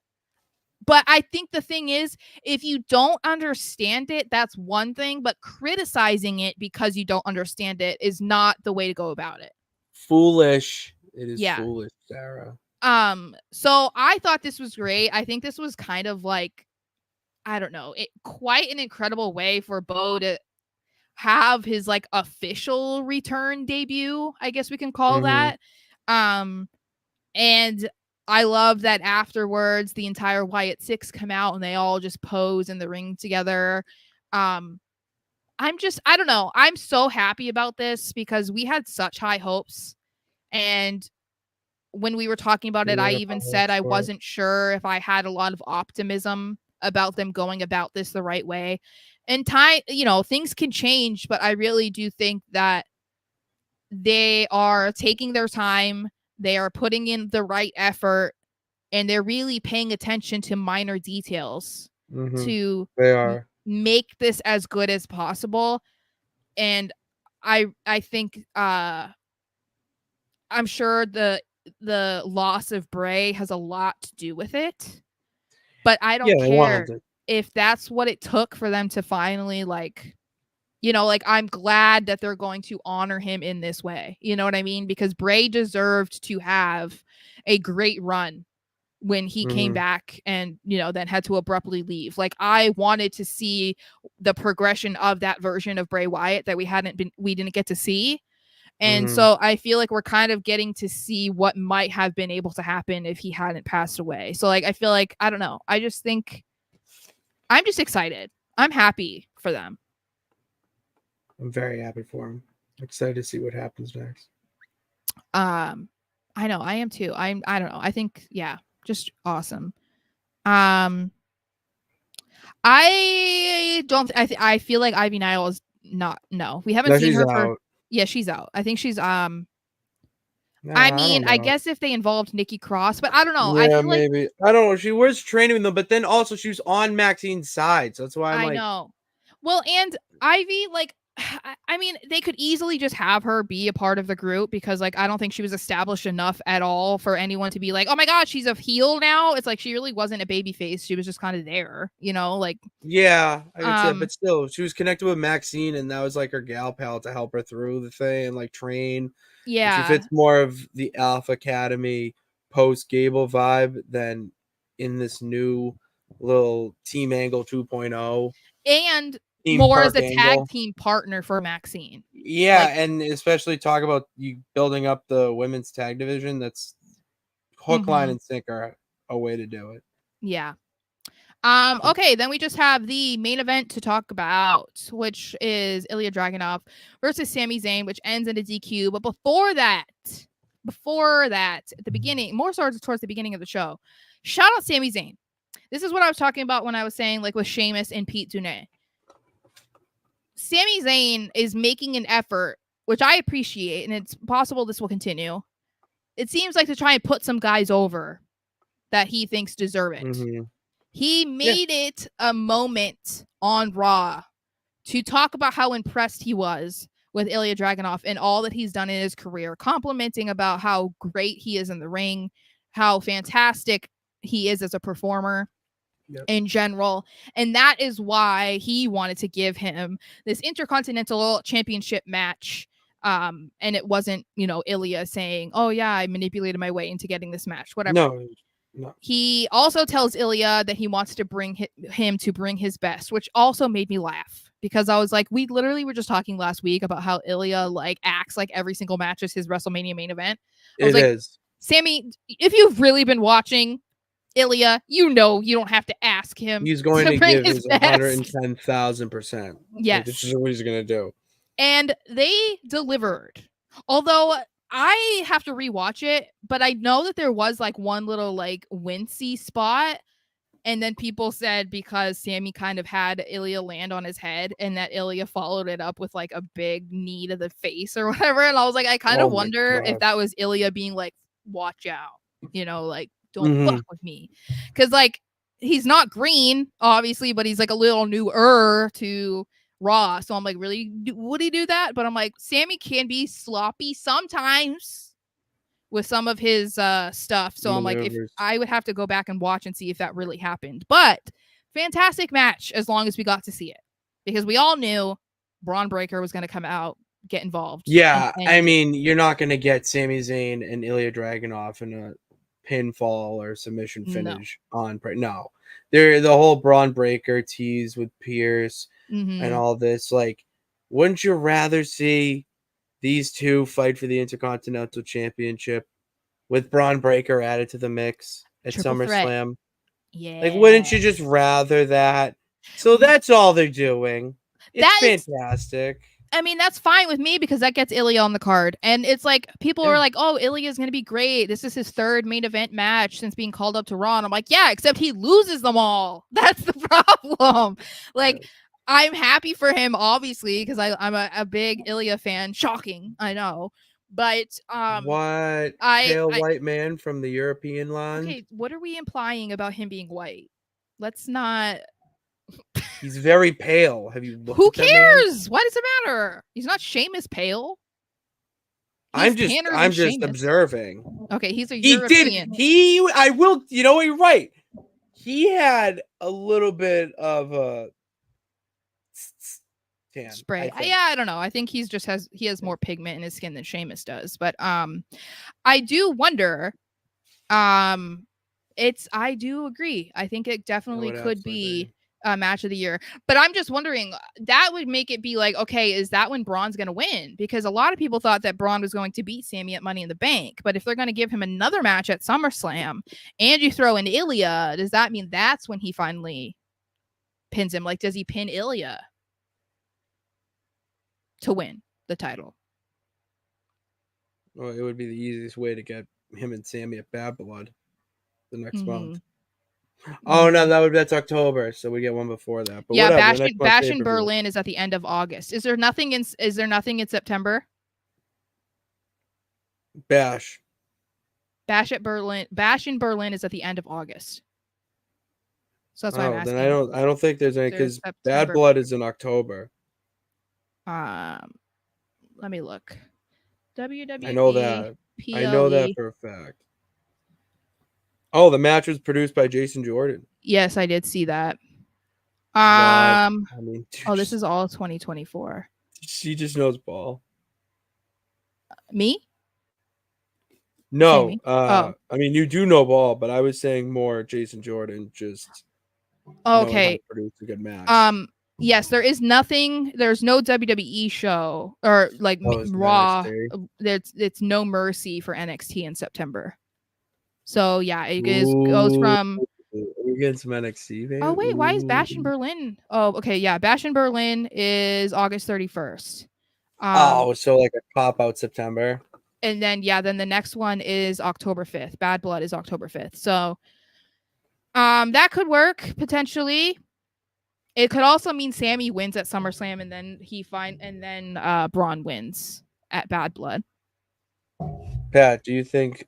But I think the thing is, if you don't understand it, that's one thing. But criticizing it because you don't understand it is not the way to go about it. Foolish. It is foolish, Sara. So I thought this was great. I think this was kind of like, I don't know, quite an incredible way for Bo to have his like official return debut, I guess we can call that. And I love that afterwards the entire Wyatt Six come out and they all just pose in the ring together. I don't know. I'm so happy about this because we had such high hopes. And when we were talking about it, I even said I wasn't sure if I had a lot of optimism about them going about this the right way. And things can change, but I really do think that they are taking their time. They are putting in the right effort, and they're really paying attention to minor details to make this as good as possible. And I think I'm sure the loss of Bray has a lot to do with it, but I don't care if that's what it took for them to finally I'm glad that they're going to honor him in this way. You know what I mean? Because Bray deserved to have a great run when he came back and, then had to abruptly leave. Like, I wanted to see the progression of that version of Bray Wyatt that we didn't get to see. And so I feel like we're kind of getting to see what might have been able to happen if he hadn't passed away. So like, I feel like, I don't know. I just think I'm just excited. I'm happy for them. I'm very happy for him. Excited to see what happens next. I know, I am too. I don't know. I think, just awesome. I feel like Ivy Nile is not. No, we haven't seen her out. Yeah, she's out. I think she's No, I guess if they involved Nikki Cross, but I don't know. Yeah, I feel maybe. I don't know. She was training with them, but then also she was on Maxine's side, so that's why I know. Well, and Ivy, I mean, they could easily just have her be a part of the group because, I don't think she was established enough at all for anyone to be like, oh my God, she's a heel now. It's like she really wasn't a baby face. She was just kind of there, Yeah, I could say, but still, she was connected with Maxine, and that was her gal pal to help her through the thing and train. Yeah, and she fits more of the Alpha Academy post Gable vibe than in this new little Team Angle 2.0 and more as a tag team partner for Maxine. Yeah, and especially talk about you building up the women's tag division. That's hook, line, and sinker a way to do it. Yeah. Okay, then we just have the main event to talk about, which is Ilya Dragunov versus Sami Zayn, which ends in a DQ. But before that, at the beginning, more so towards the beginning of the show, shout out Sami Zayn. This is what I was talking about when I was saying with Sheamus and Pete Dunne. Sami Zayn is making an effort, which I appreciate, and it's possible this will continue. It seems like to try and put some guys over that he thinks deserve it. He made it a moment on Raw to talk about how impressed he was with Ilya Dragunov and all that he's done in his career, complimenting about how great he is in the ring, how fantastic he is as a performer. In general, and that is why he wanted to give him this Intercontinental Championship match And it wasn't, Ilya saying, oh yeah, I manipulated my way into getting this match, whatever. No. He also tells Ilya that he wants to bring him to bring his best, which also made me laugh because I was like, we literally were just talking last week about how Ilya acts like every single match is his WrestleMania main event. It is. Sammy, if you've really been watching Ilya, you don't have to ask him. He's going to give his 110,000%. Yes. This is what he's going to do. And they delivered. Although I have to rewatch it, but I know that there was one little wincy spot. And then people said because Sammy kind of had Ilya land on his head and that Ilya followed it up with a big knee to the face or whatever. And I was like, I kind of wonder if that was Ilya being watch out, don't fuck with me. Because he's not green, obviously, but he's a little newer to Raw. So I'm like, really? Would he do that? But I'm like, Sammy can be sloppy sometimes with some of his stuff. So I'm like, if I would have to go back and watch and see if that really happened. But fantastic match as long as we got to see it. Because we all knew Braun Breaker was going to come out, get involved. Yeah, I mean, you're not going to get Sami Zayn and Ilya Dragunov in a pinfall or submission finish on. No. The whole Braun Breaker tease with Pierce and all this. Wouldn't you rather see these two fight for the Intercontinental Championship with Braun Breaker added to the mix at SummerSlam? Yeah. Wouldn't you just rather that? So that's all they're doing. It's fantastic. I mean, that's fine with me because that gets Ilya on the card. And it's people are like, oh, Ilya's going to be great. This is his third main event match since being called up to Raw. And I'm like, yeah, except he loses them all. That's the problem. I'm happy for him, obviously, because I'm a big Ilya fan. Shocking, I know. But what? Pale white man from the European land? Okay, what are we implying about him being white? Let's not... He's very pale. Have you looked Who at that cares? man? Why does it matter? He's not Sheamus pale. I'm just observing. Okay, he's a European. I will, you're right. He had a little bit of a tan spray. I don't know. I think he has more pigment in his skin than Sheamus does. But I do wonder. I do agree. I think it definitely could be a match of the year. But I'm just wondering, that would make it be okay, is that when Braun's going to win? Because a lot of people thought that Braun was going to beat Sammy at Money in the Bank. But if they're going to give him another match at SummerSlam and you throw in Ilya, does that mean that's when he finally pins him? Does he pin Ilya to win the title? Well, it would be the easiest way to get him and Sammy at Bad Blood the next month. Oh no, that's October, so we get one before that. But yeah, Bash in Berlin is at the end of August. Is there nothing in September? Bash in Berlin is at the end of August. So that's why I'm asking. Then I don't think there's any because Bad Blood is in October. Let me look. WWE. I know that. PLE. I know that for a fact. Oh, the match was produced by Jason Jordan. Yes, I did see that. This is all 2024. She just knows ball. Me? No. I mean, you do know ball, but I was saying more Jason Jordan just okay. Produce a good match. Yes, there is nothing. There's no WWE show or Raw. It's No Mercy for NXT in September. So yeah, it goes from. We're getting some NXT. Baby. Oh wait, why is Bash in Berlin? Oh, okay, yeah, Bash in Berlin is August 31st. So a pop out September. And then then the next one is October 5th. Bad Blood is October 5th. So, that could work potentially. It could also mean Sammy wins at SummerSlam and then Braun wins at Bad Blood. Pat, do you think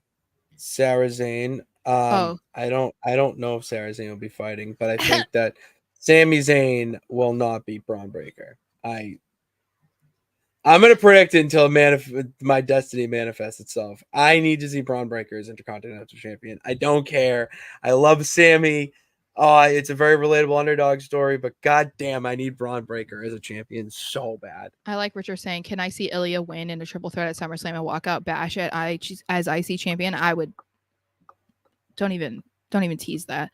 Sara Zayn? I don't know if Sara Zayn will be fighting, but I think that Sami Zayn will not beat Braun Breaker. I'm gonna predict it until my destiny manifests itself. I need to see Braun Breaker as Intercontinental Champion. I don't care. I love Sammy. It's a very relatable underdog story, but goddamn, I need Braun Breaker as a champion so bad. I like what you're saying. Can I see Ilya win in a triple threat at SummerSlam and walk out bash it as IC champion? I would. Don't even tease that.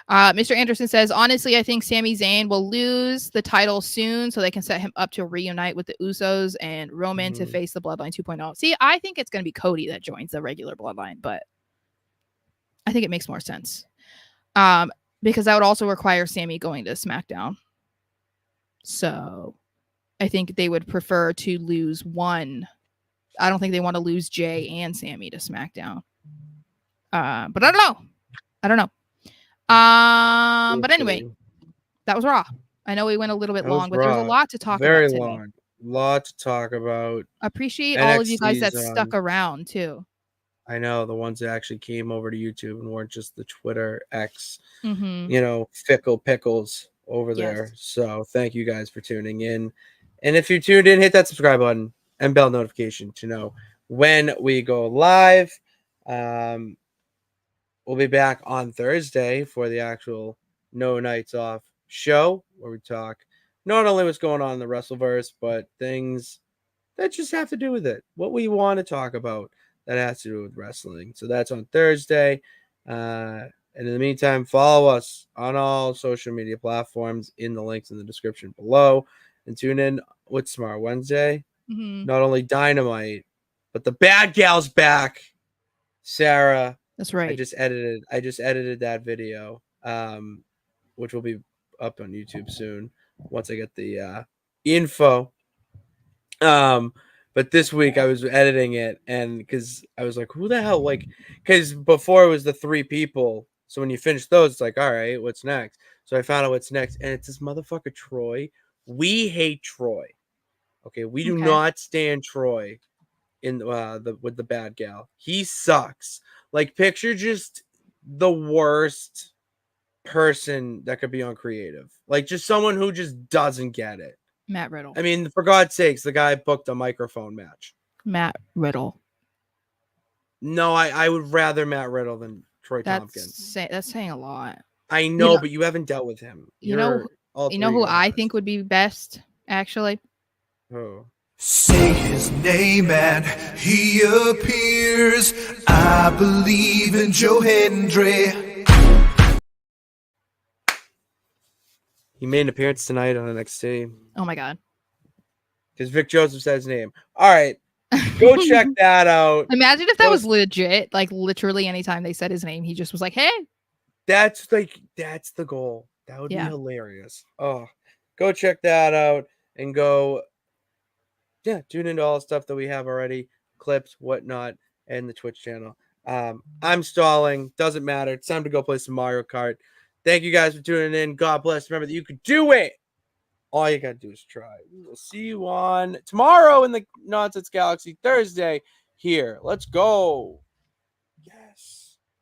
Mr. Anderson says, honestly, I think Sami Zayn will lose the title soon so they can set him up to reunite with the Usos and Roman to face the Bloodline 2.0. See, I think it's going to be Cody that joins the regular Bloodline, but I think it makes more sense. Because that would also require Sami going to SmackDown. So I think they would prefer to lose one. I don't think they want to lose Jay and Sami to SmackDown. But I don't know. But anyway, that was Raw. I know we went a little bit long, but there's a lot to talk about today. Very long. Lot to talk about. Appreciate all of you guys that stuck around too. I know, the ones that actually came over to YouTube and weren't just the Twitter X, fickle pickles over there. So thank you guys for tuning in. And if you tuned in, hit that subscribe button and bell notification to know when we go live. We'll be back on Thursday for the actual No Nights Off show, where we talk not only what's going on in the Wrestleverse, but things that just have to do with it. What we want to talk about that has to do with wrestling. So that's on Thursday. And in the meantime, follow us on all social media platforms in the links in the description below. And tune in with tomorrow, Wednesday. Not only Dynamite, but the bad gal's back. Sara. That's right. I just edited that video, which will be up on YouTube soon once I get the info. But this week I was editing it, and because I was like, who the hell? Like, because before it was the 3 people. So when you finish those, it's like, all right, what's next? So I found out what's next, and it's this motherfucker Troy. We hate Troy. Okay, we do not stand Troy in with the bad gal. He sucks. Like, picture just the worst person that could be on creative. Like, just someone who just doesn't get it. Matt Riddle. I mean, for God's sakes, the guy booked a microphone match. Matt Riddle. No, I would rather Matt Riddle than Troy Tompkins. That's saying a lot. I know, but you haven't dealt with him. You know who I think would be best, actually? Who? Say his name and he appears. I believe in Joe Hendry. He made an appearance tonight on NXT. Oh my God. Because Vic Joseph said his name. All right. Go check that out. Imagine if that was legit. Like, literally anytime they said his name, he just was like, hey. That's the goal. That would be hilarious. Oh, go check that out and go. Yeah, tune into all the stuff that we have already, clips, whatnot, and the Twitch channel. I'm stalling. Doesn't matter. It's time to go play some Mario Kart. Thank you guys for tuning in. God bless. Remember that you could do it. All you got to do is try. We will see you on tomorrow in the Nonsense Galaxy, Thursday here. Let's go.